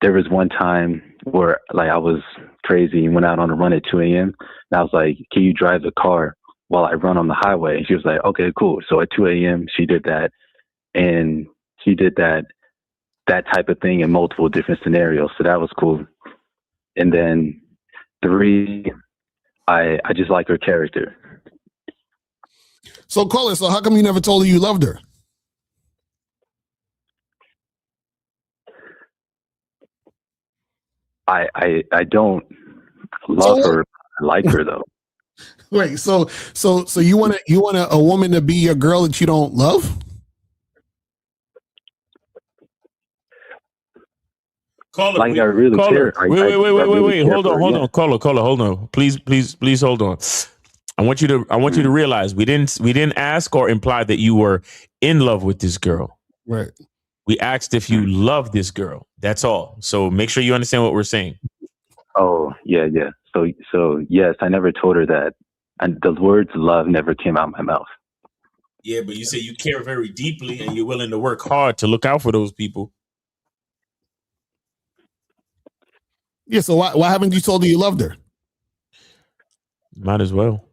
there was one time where like I was crazy and went out on a run at 2 a.m. and I was like, "Can you drive the car while I run on the highway?" And she was like, "Okay, cool." So at 2 a.m. she did that, and she did that type of thing in multiple different scenarios. So that was cool. And then 3, I just like her character. So Colin, so how come you never told her you loved her? I don't love her. I like her though. Wait, so you want a woman to be your girl that you don't love? Caller, like I really care. Wait. Hold on. Caller, hold on. Please hold on. I want you to realize we didn't ask or imply that you were in love with this girl. Right. We asked if you love this girl. That's all. So make sure you understand what we're saying. Oh, yeah. So yes, I never told her that. And the words love never came out of my mouth. Yeah, but you say you care very deeply and you're willing to work hard to look out for those people. Yeah, so why haven't you told her you loved her? Might as well.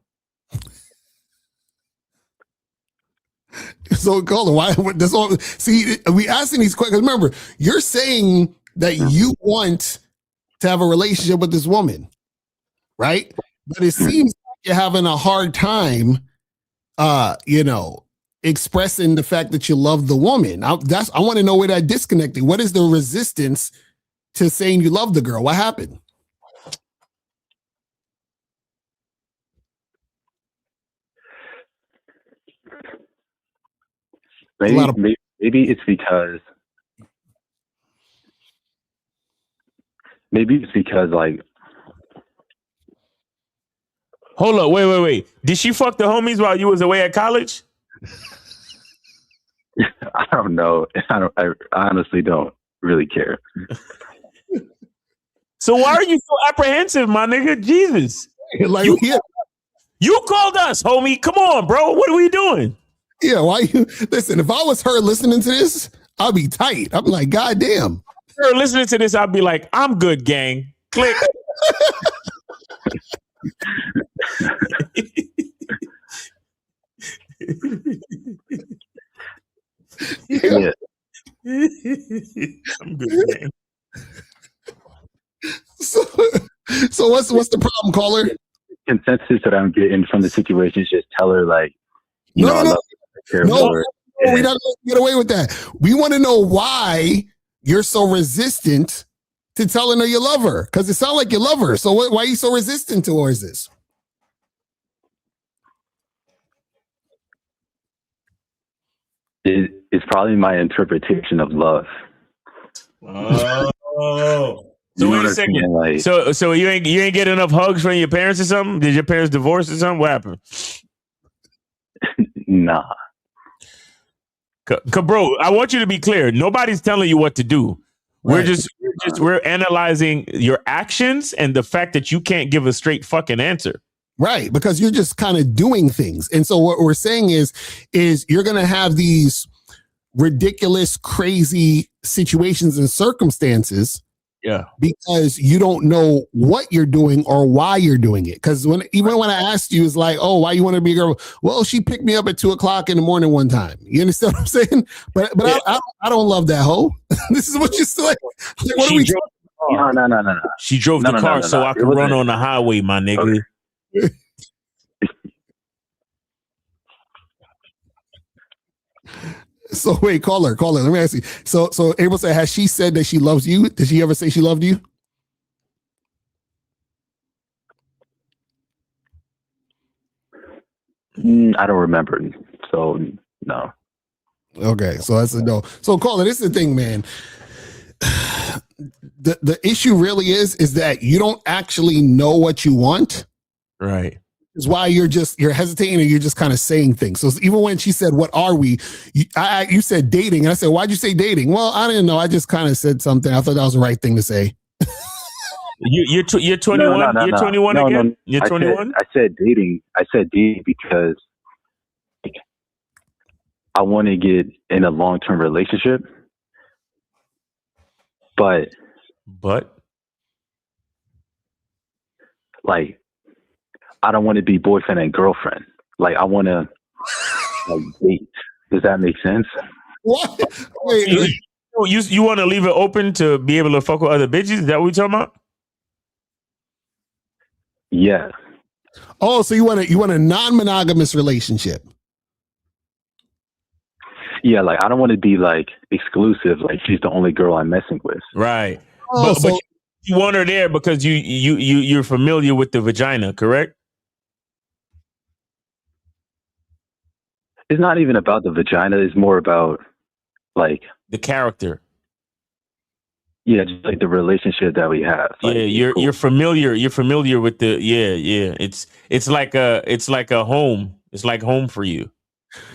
So, Colin, why? That's all. See, we asking these questions. Remember, you're saying that you want to have a relationship with this woman, right? But it seems like you're having a hard time, expressing the fact that you love the woman. I want to know where that disconnected. What is the resistance to saying you love the girl? What happened? Maybe it's because like. Hold up, wait. Did she fuck the homies while you was away at college? I don't know. I honestly don't really care. So why are you so apprehensive, my nigga? Jesus. Like, you called us, homie. Come on, bro. What are we doing? Yeah, why you listen? If I was her listening to this, I'd be tight. I'm like, God damn. Her listening to this, I'd be like, I'm good, gang. Click. Yeah. I'm good, gang. So what's the problem, caller? Consensus that I'm getting from the situation is just tell her like, No, I love her, we're not going to get away with that. We want to know why you're so resistant to telling her you love her, because it sounds like you love her. So why are you so resistant towards this? It's probably my interpretation of love. Oh. So wait a second. Like, so you ain't get enough hugs from your parents or something? Did your parents divorce or something? What happened? Nah. Bro, I want you to be clear. Nobody's telling you what to do. Right. We're analyzing your actions and the fact that you can't give a straight fucking answer. Right, because you're just kind of doing things. And so what we're saying is you're going to have these ridiculous, crazy situations and circumstances. Yeah. Because you don't know what you're doing or why you're doing it. Because when I asked you, it's like, oh, why you want to be a girl? Well, she picked me up at 2:00 in the morning one time. You understand what I'm saying? But yeah. I don't love that hoe. This is what you're still like. What are we talking about? No. She drove the car so I could run on the highway, my nigga. Okay. So wait, caller. Let me ask you. So April said, has she said that she loves you? Did she ever say she loved you? I don't remember. So no. Okay, so that's a no. So caller, this is the thing, man. The issue really is that you don't actually know what you want. Right. Is why you're hesitating and you're just kind of saying things. So even when she said, what are we? You said dating. And I said, why'd you say dating? Well, I didn't know. I just kind of said something. I thought that was the right thing to say. You're 21? No, you're 21 again? No. You're 21? I said dating. I said dating because I want to get in a long-term relationship. But like, I don't want to be boyfriend and girlfriend. Like, I want to date. Does that make sense? What? Wait. You want to leave it open to be able to fuck with other bitches? Is that what we're talking about? Yeah. Oh, so you want a non-monogamous relationship? Yeah, like I don't want to be like exclusive. Like she's the only girl I'm messing with. Right. Oh, but you want her there because you're familiar with the vagina, correct? It's not even about the vagina. It's more about like the character. Yeah, just like the relationship that we have. Like, you're familiar. You're familiar with the It's like a home. It's like home for you.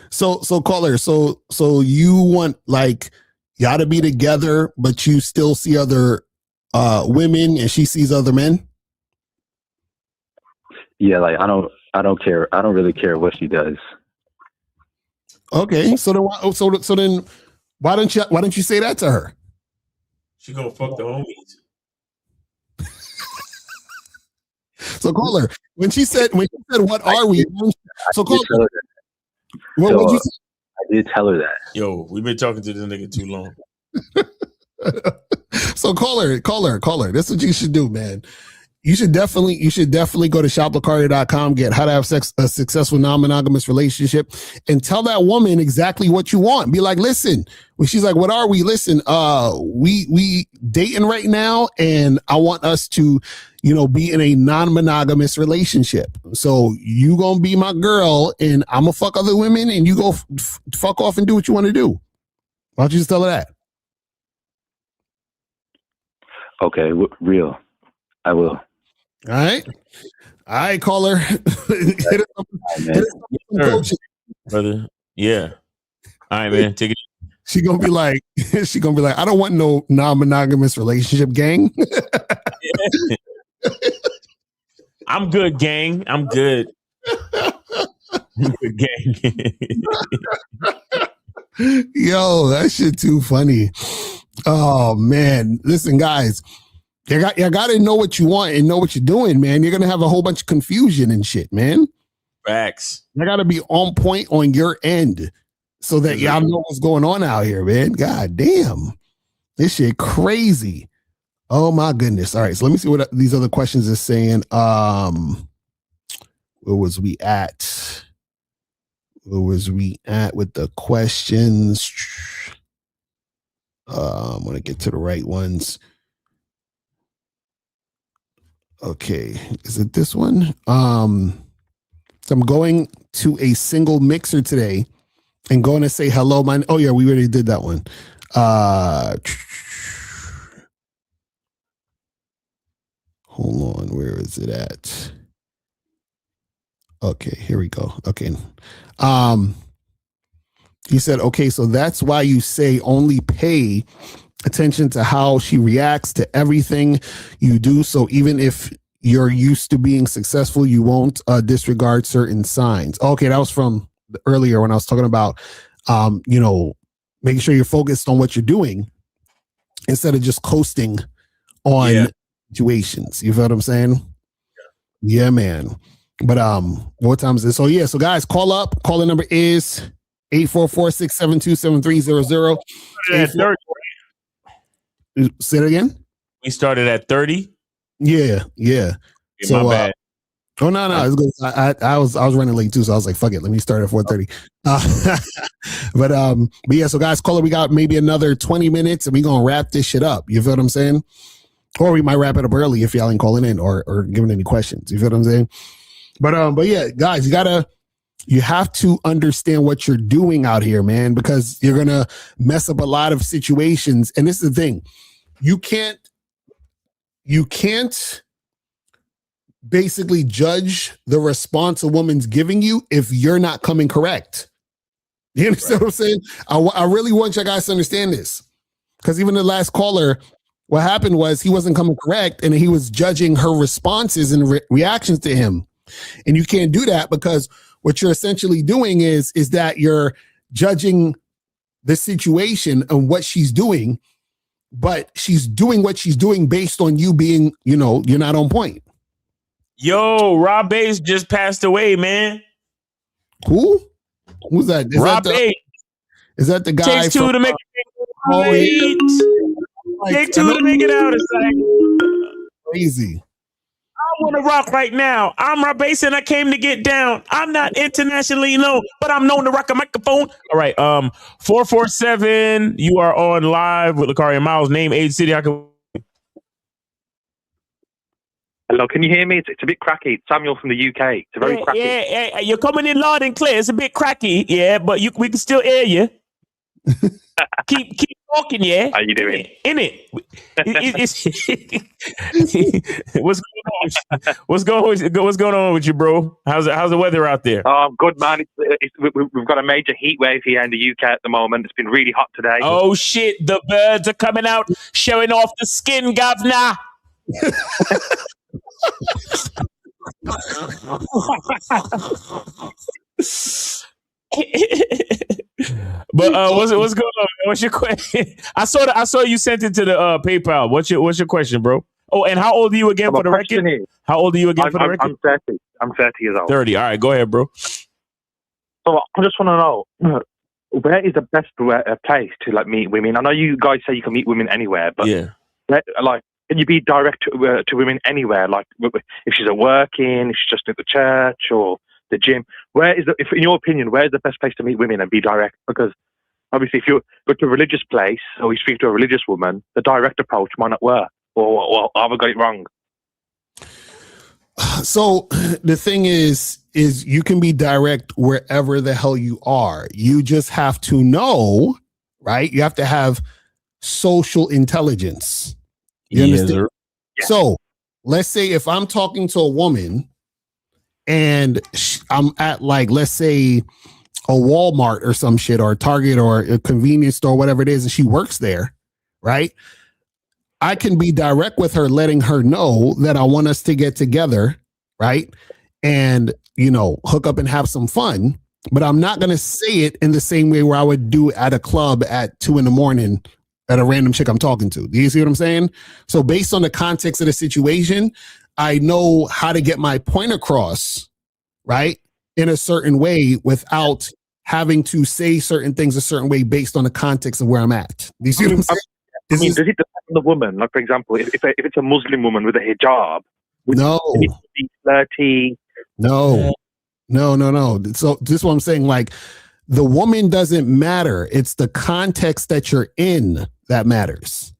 So caller. So you want like y'all to be together, but you still see other women, and she sees other men. Yeah, like I don't care. I don't really care what she does. Okay, so then why don't you say that to her? She gonna fuck the homies. So caller, when she said what are we? So caller, what would you say? I did tell her that. Yo, we've been talking to this nigga too long. So caller, this is what you should do, man. You should definitely go to shoplecario.com, get how to have a successful non-monogamous relationship, and tell that woman exactly what you want. Be like, listen, when she's like, what are we? Listen, we dating right now, and I want us to, be in a non-monogamous relationship. So you gonna be my girl, and I'm gonna fuck other women, and you go fuck off and do what you want to do. Why don't you just tell her that? Okay, real. I will. All right, caller. Hit Sure. Brother. Yeah. All right, man. Take it. She gonna be like, I don't want no non-monogamous relationship, gang. I'm good, gang. I'm good. I'm good, gang. Yo, that shit too funny. Oh man. Listen, guys. You got to know what you want and know what you're doing, man. You're going to have a whole bunch of confusion and shit, man. Facts. You got to be on point on your end so that y'all know what's going on out here, man. God damn. This shit crazy. Oh, my goodness. All right, so let me see what these other questions are saying. Where was we at? With the questions? I'm going to get to the right ones. Okay, is it this one? So I'm going to a single mixer today and going to say hello. Oh yeah, we already did that one. Hold on, where is it at? Okay, here we go. Okay. You said, okay, so that's why you say only pay attention to how she reacts to everything you do. So even if you're used to being successful, you won't disregard certain signs. Okay, that was from earlier when I was talking about, making sure you're focused on what you're doing instead of just coasting on situations. You feel what I'm saying? Yeah, man. But what time is this? So yeah, so guys, call up. Call the number is 844-672-7300. Say it again. We started at 30. Yeah. So, my bad. Oh no, it's good. I was running late too, so I was like, fuck it, let me start at 4:30. But yeah, so guys, caller, we got maybe another 20 minutes, and we gonna wrap this shit up. You feel what I'm saying? Or we might wrap it up early if y'all ain't calling in or giving any questions. You feel what I'm saying? But yeah, guys, you have to understand what you're doing out here, man, because you're gonna mess up a lot of situations. And this is the thing. You can't basically judge the response a woman's giving you if you're not coming correct. You understand what I'm saying? I really want you guys to understand this, because even the last caller, what happened was he wasn't coming correct and he was judging her responses and reactions to him. And you can't do that, because what you're essentially doing is that you're judging the situation and what she's doing, but she's doing what she's doing based on you being, you're not on point. Yo, Rob Bass just passed away, man. Who? Who's that? Rob Bass. Is that the guy? Takes two to make it great. Take two to make it out. It's like crazy. I want to rock right now. I'm Rob Bass and I came to get down. I'm not internationally known, but I'm known to rock a microphone. All right. 447. You are on live with Lakari and Miles. Name, age, city. Hello, can you hear me? It's a bit cracky. It's Samuel from the UK. It's very cracky. Yeah, you're coming in loud and clear. It's a bit cracky, yeah, but we can still hear you. keep talking, yeah. How you doing? In it. What's going on with you, bro? How's the weather out there? Oh, good, man. We've got a major heat wave here in the UK at the moment. It's been really hot today. Oh shit! The birds are coming out, showing off the skin, governor. But what's going on? What's your question? I saw you sent it to the PayPal. What's your question, bro? Oh, and how old are you again for the record? How old are you again for the record? I'm 30. I'm 30 years old. 30. All right, go ahead, bro. So I just want to know, where is the best place to meet women? I know you guys say you can meet women anywhere, but can you be direct to women anywhere? Like if she's at working, if she's just at the church or the gym. Where is if in your opinion, where is the best place to meet women and be direct? Because obviously, if you go to a religious place or you speak to a religious woman, the direct approach might not work. Or have I got it wrong? So the thing is you can be direct wherever the hell you are. You just have to know, right? You have to have social intelligence. You understand? Yes, So let's say if I'm talking to a woman and I'm at like, let's say a Walmart or some shit or a Target or a convenience store, whatever it is, and she works there, right? I can be direct with her, letting her know that I want us to get together, right? And, hook up and have some fun. But I'm not going to say it in the same way where I would do at a club at 2 a.m. at a random chick I'm talking to. Do you see what I'm saying? So based on the context of the situation, I know how to get my point across, right? In a certain way without having to say certain things a certain way based on the context of where I'm at. Do you see what I'm saying? Does it depend on the woman? Like, for example, if it's a Muslim woman with a hijab, no, it needs to be flirty. No. So this is what I'm saying. Like, the woman doesn't matter. It's the context that you're in that matters.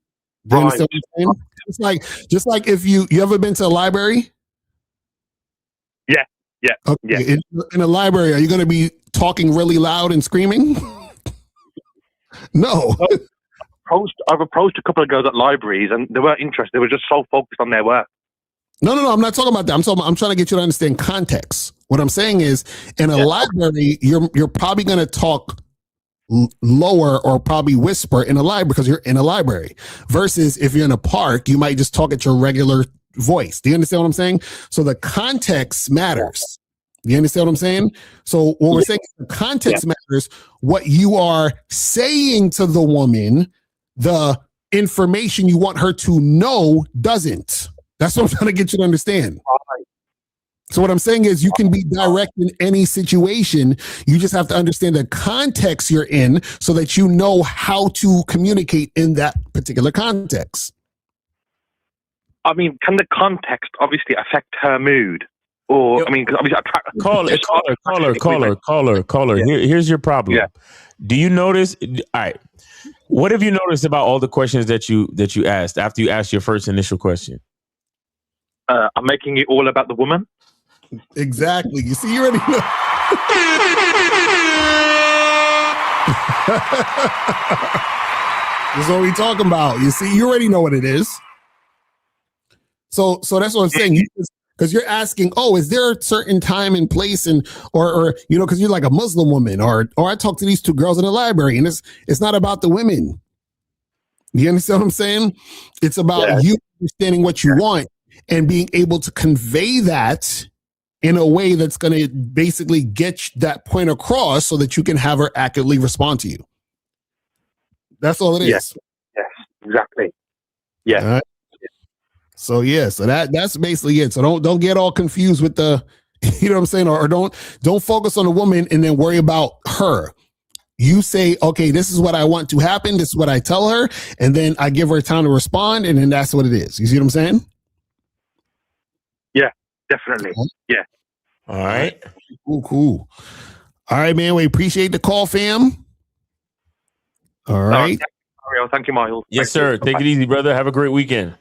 Do you understand what I'm saying? Just like if you ever been to a library? Yeah. Okay. Yeah. In a library, are you going to be talking really loud and screaming? No. I've approached a couple of girls at libraries and they weren't interested. They were just so focused on their work. No. I'm not talking about that. I'm trying to get you to understand context. What I'm saying is, in a library, you're probably going to talk lower or probably whisper in a library because you're in a library. Versus if you're in a park, you might just talk at your regular voice. Do you understand what I'm saying? So the context matters. You understand what I'm saying? So what we're saying is the context matters. What you are saying to the woman, the information you want her to know doesn't. That's what I'm trying to get you to understand. So what I'm saying is you can be direct in any situation. You just have to understand the context you're in so that you know how to communicate in that particular context. I mean, can the context obviously affect her mood? Or, I mean, because obviously, caller. Yeah. Here's your problem. Yeah. Do you notice? All right. What have you noticed about all the questions that you asked after you asked your first initial question? I'm making it all about the woman. Exactly. You see, you already know. This is what we talking about. You see, you already know what it is. So that's what I'm saying. Because you're asking, is there a certain time and place and or because you're like a Muslim woman or I talked to these two girls in the library and it's not about the women. You understand what I'm saying? It's about you understanding what you want and being able to convey that in a way that's going to basically get that point across so that you can have her accurately respond to you. That's all it is. Yes, exactly. Yeah. Right. So that's basically it. So don't get all confused with the, you know what I'm saying, or don't focus on the woman and then worry about her. You say, okay, this is what I want to happen. This is what I tell her, and then I give her time to respond, and then that's what it is. You see what I'm saying? Yeah, definitely. Yeah. All right. Cool. All right, man. We appreciate the call, fam. All right. Thank you, Miles. Yes, sir. Take it easy, brother. Have a great weekend.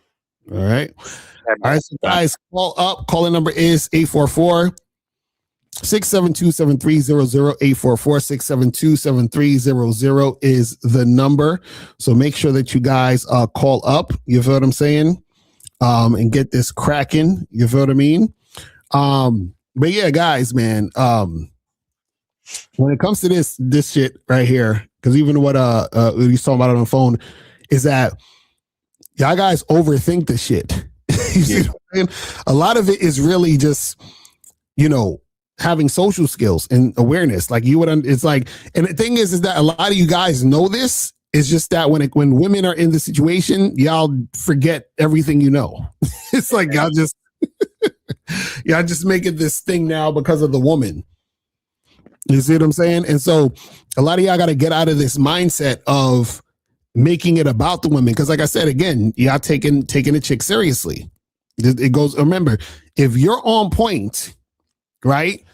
All right. All right, so guys, call up. Calling number is 844-672-7300. 844-672-7300 is the number. So make sure that you guys call up. You feel what I'm saying? And get this cracking. You feel what I mean? But yeah, guys, man. When it comes to this shit right here, because even what we was talking about on the phone is that y'all guys overthink the shit. You see what I'm saying? A lot of it is really just, having social skills and awareness. Like it's like, and the thing is that a lot of you guys know this. It's just that when women are in the situation, y'all forget everything you know. It's like y'all just make it this thing now because of the woman. You see what I'm saying? And so a lot of y'all got to get out of this mindset of making it about the women. Because like I said, again, y'all taking a chick seriously. It goes, remember, if you're on point, right,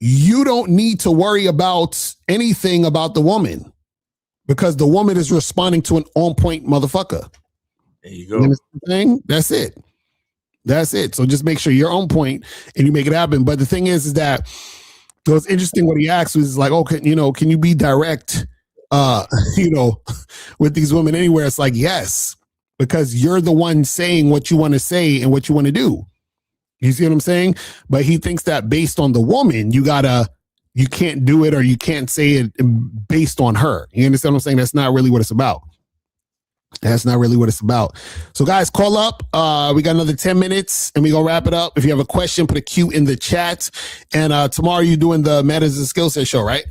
you don't need to worry about anything about the woman because the woman is responding to an on point motherfucker. There you You go. understand what I'm saying? That's it. That's it. So just make sure you're on point and you make it happen. But the thing is that it was interesting what he asked was like, oh, can you be direct, with these women anywhere? It's like, yes, because you're the one saying what you want to say and what you want to do. You see what I'm saying? But he thinks that based on the woman, you can't do it or you can't say it based on her. You understand what I'm saying? That's not really what it's about. That's not really what it's about. So guys, call up. We got another 10 minutes and we gonna wrap it up. If you have a question, put a Q in the chat. And tomorrow you're doing the Matters and Skill Set show, right?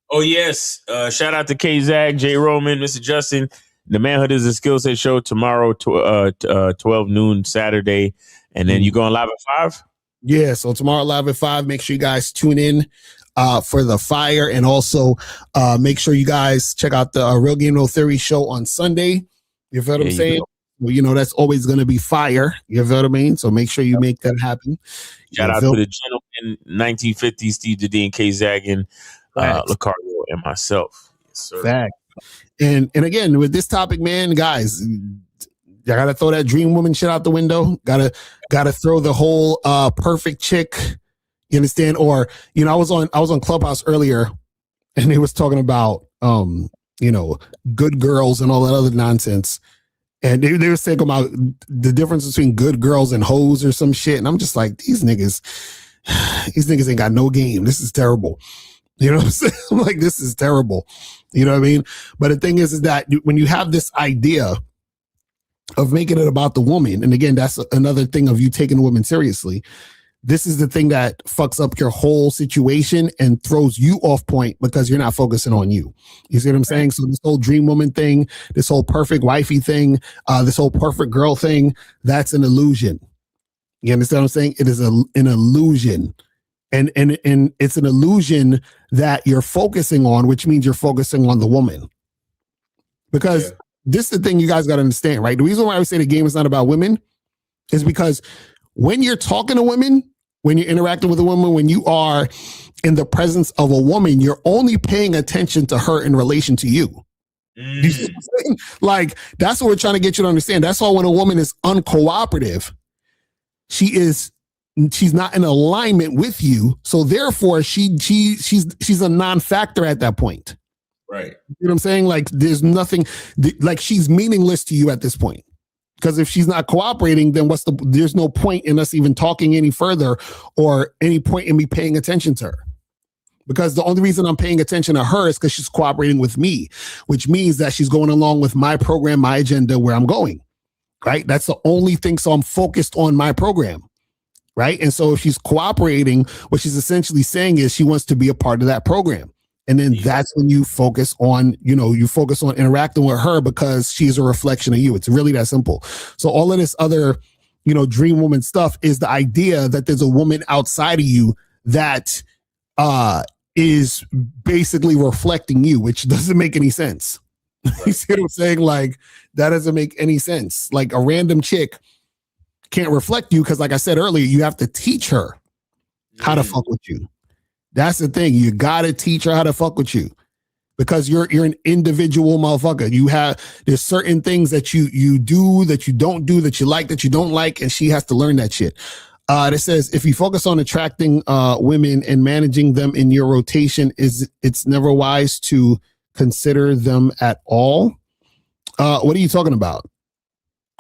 Oh, yes. Shout out to K-Zag, J. Roman, Mr. Justin. The Manhood is a Skill Set show tomorrow, 12 noon Saturday. And then you going live at 5? Yeah, so tomorrow live at 5. Make sure you guys tune in for the fire. And also make sure you guys check out the Real Game No Theory show on Sunday. You feel what I'm saying? Well, that's always going to be fire. You feel what I mean? So make sure you make that happen. Shout out to the gentleman, 1950, Steve Diddy and K-Zaggin, Lucario, and myself. Yes, sir. Fact. And again, with this topic, man, guys, I gotta throw that dream woman shit out the window. Gotta throw the whole perfect chick. You understand? Or I was on Clubhouse earlier, and they was talking about good girls and all that other nonsense. And they were saying about the difference between good girls and hoes or some shit. And I'm just like, these niggas ain't got no game. This is terrible. You know what I'm saying? I'm like, this is terrible. You know what I mean? But the thing is that when you have this idea of making it about the woman, and again, that's another thing of you taking the woman seriously, this is the thing that fucks up your whole situation and throws you off point because you're not focusing on you. You see what I'm saying? So this whole dream woman thing, this whole perfect wifey thing, this whole perfect girl thing, that's an illusion. You understand what I'm saying? It is an illusion. And it's an illusion that you're focusing on, which means you're focusing on the woman. Because this is the thing you guys got to understand, right? The reason why I would say the game is not about women is because when you're talking to women, when you're interacting with a woman, when you are in the presence of a woman, you're only paying attention to her in relation to you. You see what I'm saying? Like, that's what we're trying to get you to understand. That's why when a woman is uncooperative, she's not in alignment with you. So therefore, she's a non-factor at that point. Right. You know what I'm saying? Like, there's nothing, like, she's meaningless to you at this point. Because if she's not cooperating, then there's no point in us even talking any further or any point in me paying attention to her. Because the only reason I'm paying attention to her is because she's cooperating with me, which means that she's going along with my program, my agenda, where I'm going. Right? That's the only thing. So I'm focused on my program. Right? And so if she's cooperating, what she's essentially saying is she wants to be a part of that program. And then that's when you focus on, interacting with her because she's a reflection of you. It's really that simple. So all of this other, dream woman stuff is the idea that there's a woman outside of you that is basically reflecting you, which doesn't make any sense. You see what I'm saying? Like, that doesn't make any sense. Like, a random chick can't reflect you because, like I said earlier, you have to teach her how to fuck with you. That's the thing. You gotta teach her how to fuck with you because you're an individual motherfucker. There's certain things that you do, that you don't do, that you like, that you don't like, and she has to learn that shit. It says if you focus on attracting women and managing them in your rotation, it's never wise to consider them at all. What are you talking about?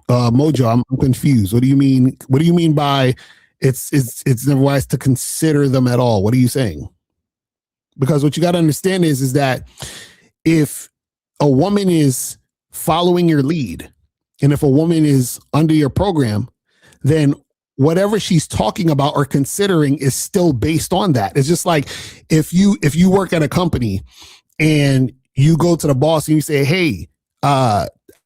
Mojo, I'm confused. What do you mean? What do you mean by it's never wise to consider them at all? What are you saying? Because what you got to understand is that if a woman is following your lead and if a woman is under your program, then whatever she's talking about or considering is still based on that. It's just like if you work at a company and you go to the boss and you say, hey,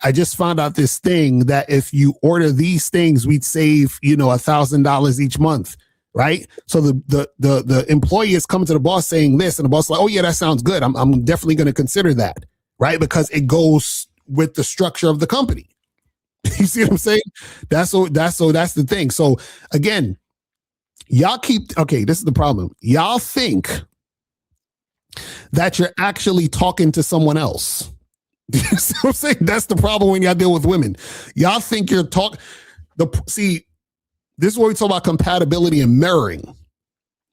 I just found out this thing that if you order these things, we'd save, $1,000 each month. Right. So the employee is coming to the boss saying this, and the boss is like, oh, yeah, that sounds good. I'm definitely going to consider that. right? Because it goes with the structure of the company. You see what I'm saying? That's the thing. So again, this is the problem. Y'all think that you're actually talking to someone else. You see what I'm saying? That's the problem when y'all deal with women. Y'all think you're see, this is what we talk about compatibility and mirroring,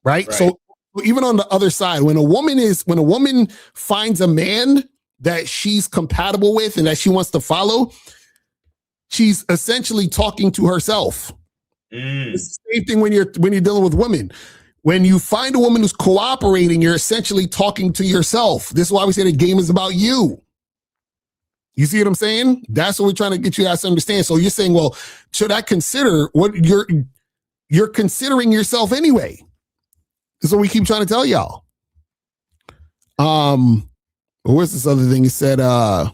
right? So even on the other side, when a woman finds a man that she's compatible with and that she wants to follow, she's essentially talking to herself. It's the same thing when you're dealing with women. When you find a woman who's cooperating, you're essentially talking to yourself. This is why we say the game is about you. You see what I'm saying? That's what we're trying to get you guys to understand. So you're saying, well, should I consider what you're considering yourself anyway? That's what we keep trying to tell y'all. What's this other thing? He said, so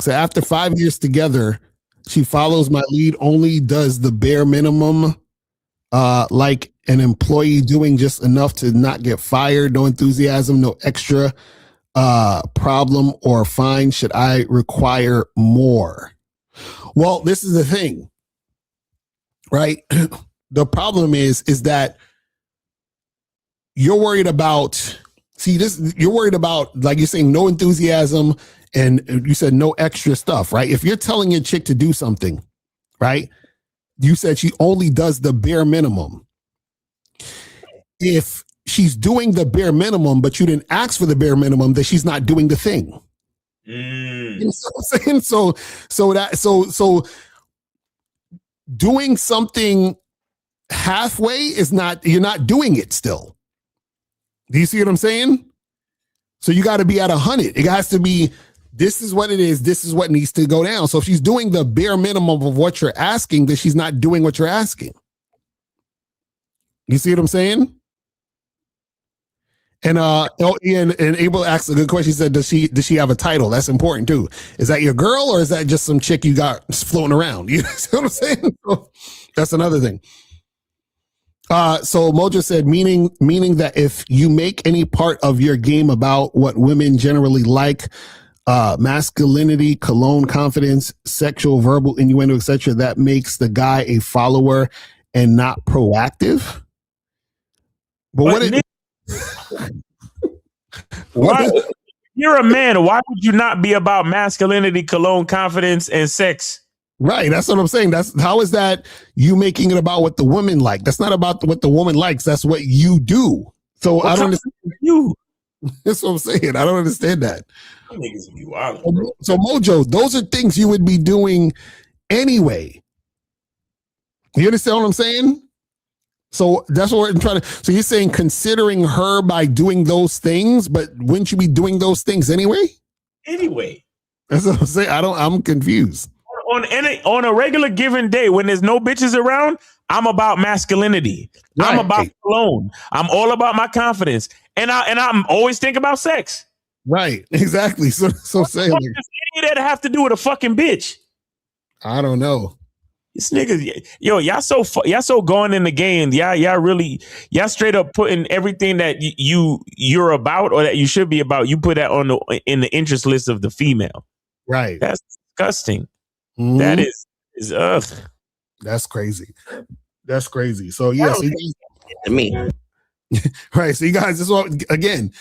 after 5 years together, she follows my lead, only does the bare minimum, like an employee doing just enough to not get fired, no enthusiasm, no extra problem or fine. Should I require more? Well, this is the thing, right? The problem is that you're worried about, you're worried about, like you're saying, no enthusiasm, and you said no extra stuff, right? If you're telling your chick to do something, right? You said she only does the bare minimum. If she's doing the bare minimum, but you didn't ask for the bare minimum, that she's not doing the thing. You know what I'm saying? So doing something halfway is not, you're not doing it still. Do you see what I'm saying? So you got to be at 100. It has to be, this is what it is. This is what needs to go down. So if she's doing the bare minimum of what you're asking, then she's not doing what you're asking. You see what I'm saying? And Ian and Abel asked a good question. He said, does she have a title? That's important too. Is that your girl or is that just some chick you got floating around? You see what I'm saying? So that's another thing. So Mojo said, meaning that if you make any part of your game about what women generally like, masculinity, cologne, confidence, sexual, verbal innuendo, etc., that makes the guy a follower and not proactive. But why? You're a man. Why would you not be about masculinity, cologne, confidence, and sex? Right. That's what I'm saying. How is that you making it about what the women like? That's not about what the woman likes. That's what you do. So I don't understand you. That's what I'm saying. I don't understand that. Niggas be wild, bro. So Mojo, those are things you would be doing anyway. You understand what I'm saying? So that's what we're trying to. So you're saying considering her by doing those things, but wouldn't you be doing those things anyway? Anyway, that's what I'm saying. I'm confused. On a regular given day when there's no bitches around, I'm about masculinity. Right. I'm about cologne. I'm all about my confidence, and I'm always thinking about sex. Right. Exactly. So saying what does any of that have to do with a fucking bitch? I don't know. This niggas, yo, y'all so going in the game. Y'all straight up putting everything that you're about or that you should be about. You put that in the interest list of the female. Right. That's disgusting. Mm-hmm. That is ugh. That's crazy. That's crazy. So yeah, to me. Right. So you guys, this is what, again,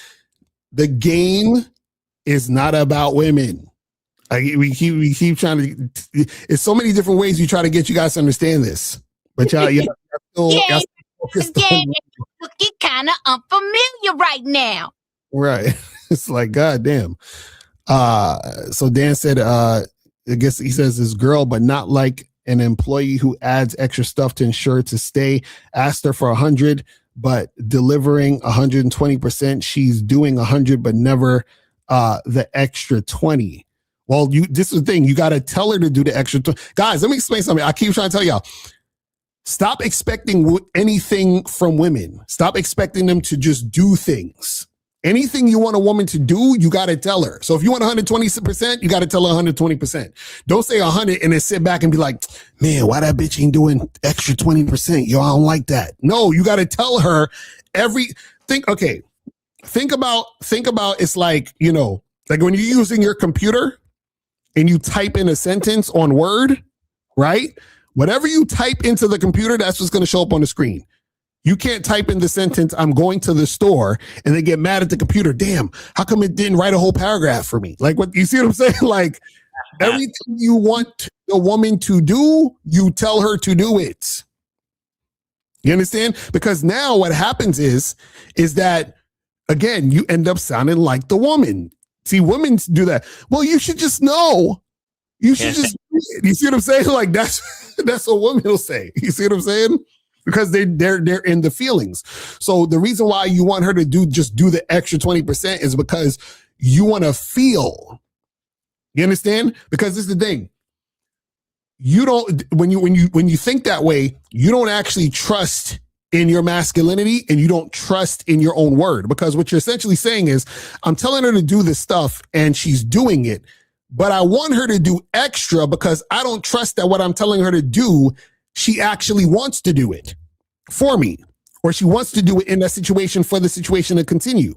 the game is not about women. We keep trying to. It's so many different ways we try to get you guys to understand this, but y'all looking kind of unfamiliar right now. Right. It's like, God damn. So Dan said, I guess he says this girl, but not like an employee who adds extra stuff to ensure to stay. Asked her for 100, but delivering 120%. She's doing 100, but never the extra 20. Well, this is the thing. You got to tell her to do the extra. Guys, let me explain something. I keep trying to tell y'all. Stop expecting anything from women. Stop expecting them to just do things. Anything you want a woman to do, you got to tell her. So if you want 120%, you got to tell her 120%. Don't say 100 and then sit back and be like, man, why that bitch ain't doing extra 20%? Yo, I don't like that. No, you got to tell her think about it's like, Like when you're using your computer and you type in a sentence on Word, right? Whatever you type into the computer, that's what's going to show up on the screen. You can't type in the sentence, I'm going to the store, and they get mad at the computer. Damn, how come it didn't write a whole paragraph for me? Like, what you see what I'm saying? Like, everything you want the woman to do, you tell her to do it. You understand? Because now what happens is that, again, you end up sounding like the woman. See, women do that. Well, you should just know. You should just, you see what I'm saying? Like, that's what women will say. You see what I'm saying? Because they're in the feelings. So the reason why you want her to do the extra 20% is because you want to feel. You understand? Because this is the thing. You don't, when you think that way, you don't actually trust in your masculinity and you don't trust in your own word. Because what you're essentially saying is, I'm telling her to do this stuff and she's doing it, but I want her to do extra because I don't trust that what I'm telling her to do, she actually wants to do it for me, or she wants to do it in that situation for the situation to continue.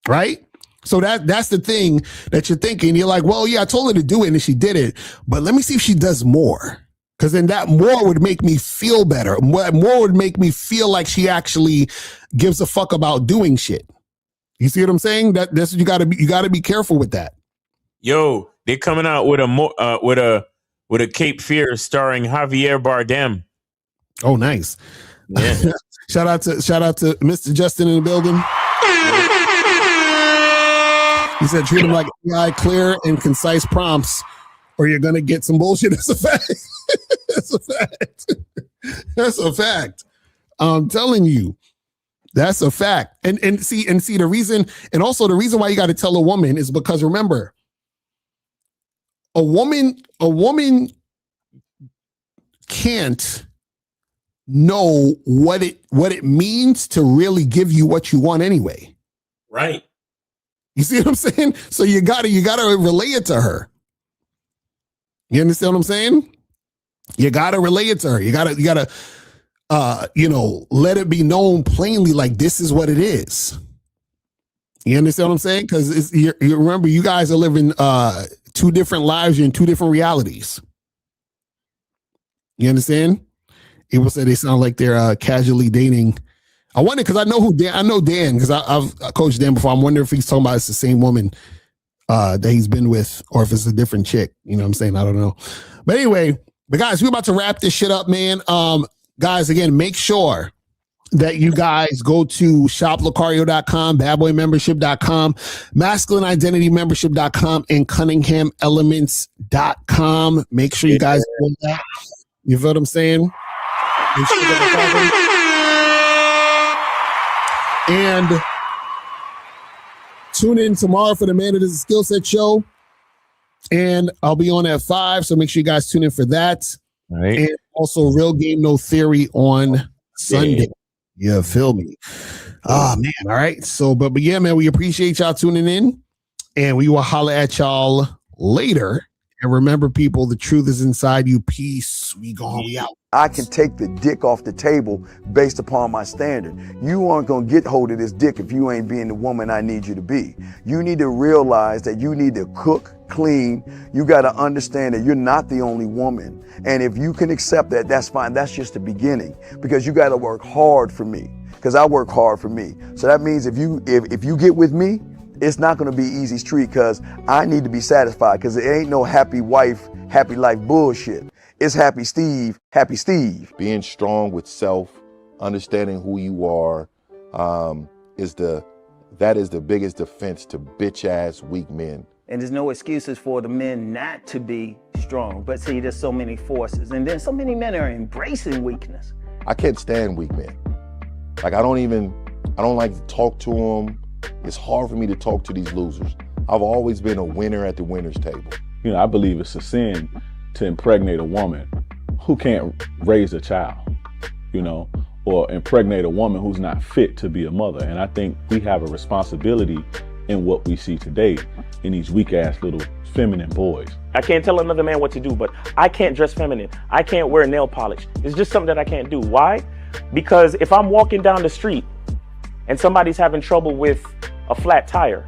Right? So that's the thing that you're thinking. You're like, well, yeah, I told her to do it and she did it, but let me see if she does more. Because then that more would make me feel better. More would make me feel like she actually gives a fuck about doing shit. You see what I'm saying? That's what you gotta be careful with that. Yo, they're coming out with a Cape Fear starring Javier Bardem. Oh, nice. Yeah. Shout out to Mr. Justin in the building. He said, treat him like AI, clear and concise prompts, or you're gonna get some bullshit. That's a fact. That's a fact. That's a fact. I'm telling you, that's a fact. And see the reason, and also the reason why you got to tell a woman is because, remember, a woman can't know what it means to really give you what you want anyway. Right. You see what I'm saying? So you gotta relay it to her. You understand what I'm saying? You gotta relay it to her. You gotta let it be known plainly, like this is what it is. You understand what I'm saying? Because you remember, you guys are living two different lives. You're in two different realities. You understand? People say they sound like they're casually dating. I wonder, because I know Dan, because I've coached Dan before. I'm wondering if he's talking about it's the same woman that he's been with, or if it's a different chick. You know what I'm saying? I don't know. But anyway, guys, we're about to wrap this shit up, man. Guys, again, make sure that you guys go to shoplocario.com, badboymembership.com, masculineidentitymembership.com, and cunninghamelements.com. Make sure you guys do that. You feel what I'm saying? Make sure you get the cover. And tune in tomorrow for the Man It Is a Skill Set show. And I'll be on at 5, so make sure you guys tune in for that. All right. And also Real Game No Theory on Sunday. Yeah, feel me. Oh, man. All right. So, but yeah, man, we appreciate y'all tuning in. And we will holler at y'all later. And remember, people, the truth is inside you. Peace. We out. I can take the dick off the table based upon my standard. You aren't going to get hold of this dick if you ain't being the woman I need you to be. You need to realize that you need to cook, clean. You got to understand that you're not the only woman. And if you can accept that, that's fine. That's just the beginning, because you got to work hard for me, because I work hard for me. So that means if you get with me, it's not going to be easy street, because I need to be satisfied, because it ain't no happy wife, happy life bullshit. It's happy Steve, happy Steve. Being strong with self, understanding who you are, is the biggest defense to bitch ass weak men. And there's no excuses for the men not to be strong. But see, there's so many forces, and then so many men are embracing weakness. I can't stand weak men. Like I don't like to talk to them. It's hard for me to talk to these losers. I've always been a winner at the winner's table. You know, I believe it's a sin to impregnate a woman who can't raise a child, you know, or impregnate a woman who's not fit to be a mother. And I think we have a responsibility in what we see today in these weak ass little feminine boys. I can't tell another man what to do, but I can't dress feminine. I can't wear nail polish. It's just something that I can't do. Why? Because if I'm walking down the street and somebody's having trouble with a flat tire,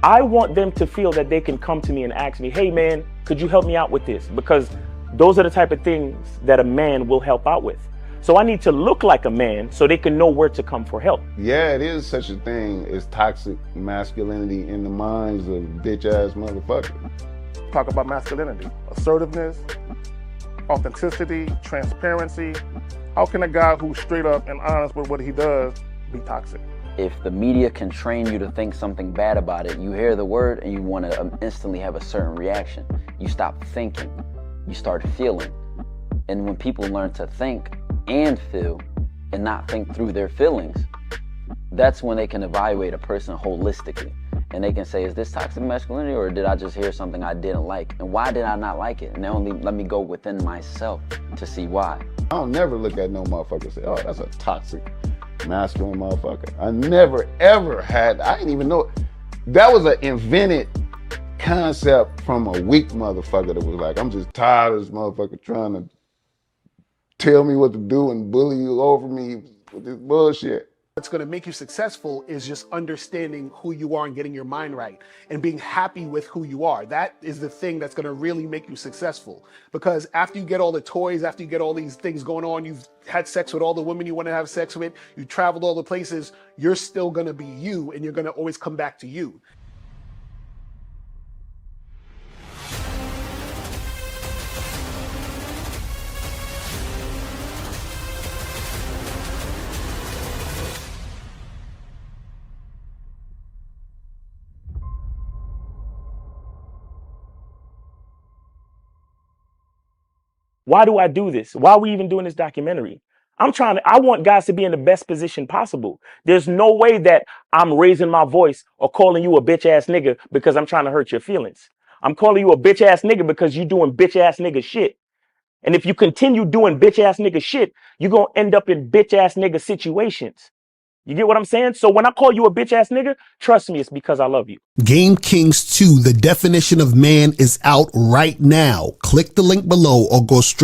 I want them to feel that they can come to me and ask me, hey man, could you help me out with this? Because those are the type of things that a man will help out with. So I need to look like a man so they can know where to come for help. Yeah, it is such a thing as toxic masculinity in the minds of bitch ass motherfuckers. Talk about masculinity, assertiveness, authenticity, transparency. How can a guy who's straight up and honest with what he does be toxic? If the media can train you to think something bad about it, you hear the word and you want to instantly have a certain reaction. You stop thinking, you start feeling. And when people learn to think and feel and not think through their feelings, that's when they can evaluate a person holistically. And they can say, is this toxic masculinity or did I just hear something I didn't like? And why did I not like it? And only let me go within myself to see why. I don't never look at no motherfucker and say, oh, that's a toxic masculine motherfucker. I never ever had, I didn't even know, that was an invented concept from a weak motherfucker that was like, I'm just tired of this motherfucker trying to tell me what to do and bully you over me with this bullshit. What's going to make you successful is just understanding who you are and getting your mind right and being happy with who you are. That is the thing that's going to really make you successful. Because after you get all the toys, after you get all these things going on, you've had sex with all the women you want to have sex with, you traveled all the places, you're still going to be you and you're going to always come back to you. Why do I do this? Why are we even doing this documentary? I want guys to be in the best position possible. There's no way that I'm raising my voice or calling you a bitch ass nigga because I'm trying to hurt your feelings. I'm calling you a bitch ass nigga because you doing bitch ass nigga shit. And if you continue doing bitch ass nigga shit, you're going to end up in bitch ass nigga situations. You get what I'm saying? So when I call you a bitch ass nigga, trust me, it's because I love you. Game Kings 2, the definition of man, is out right now. Click the link below or go straight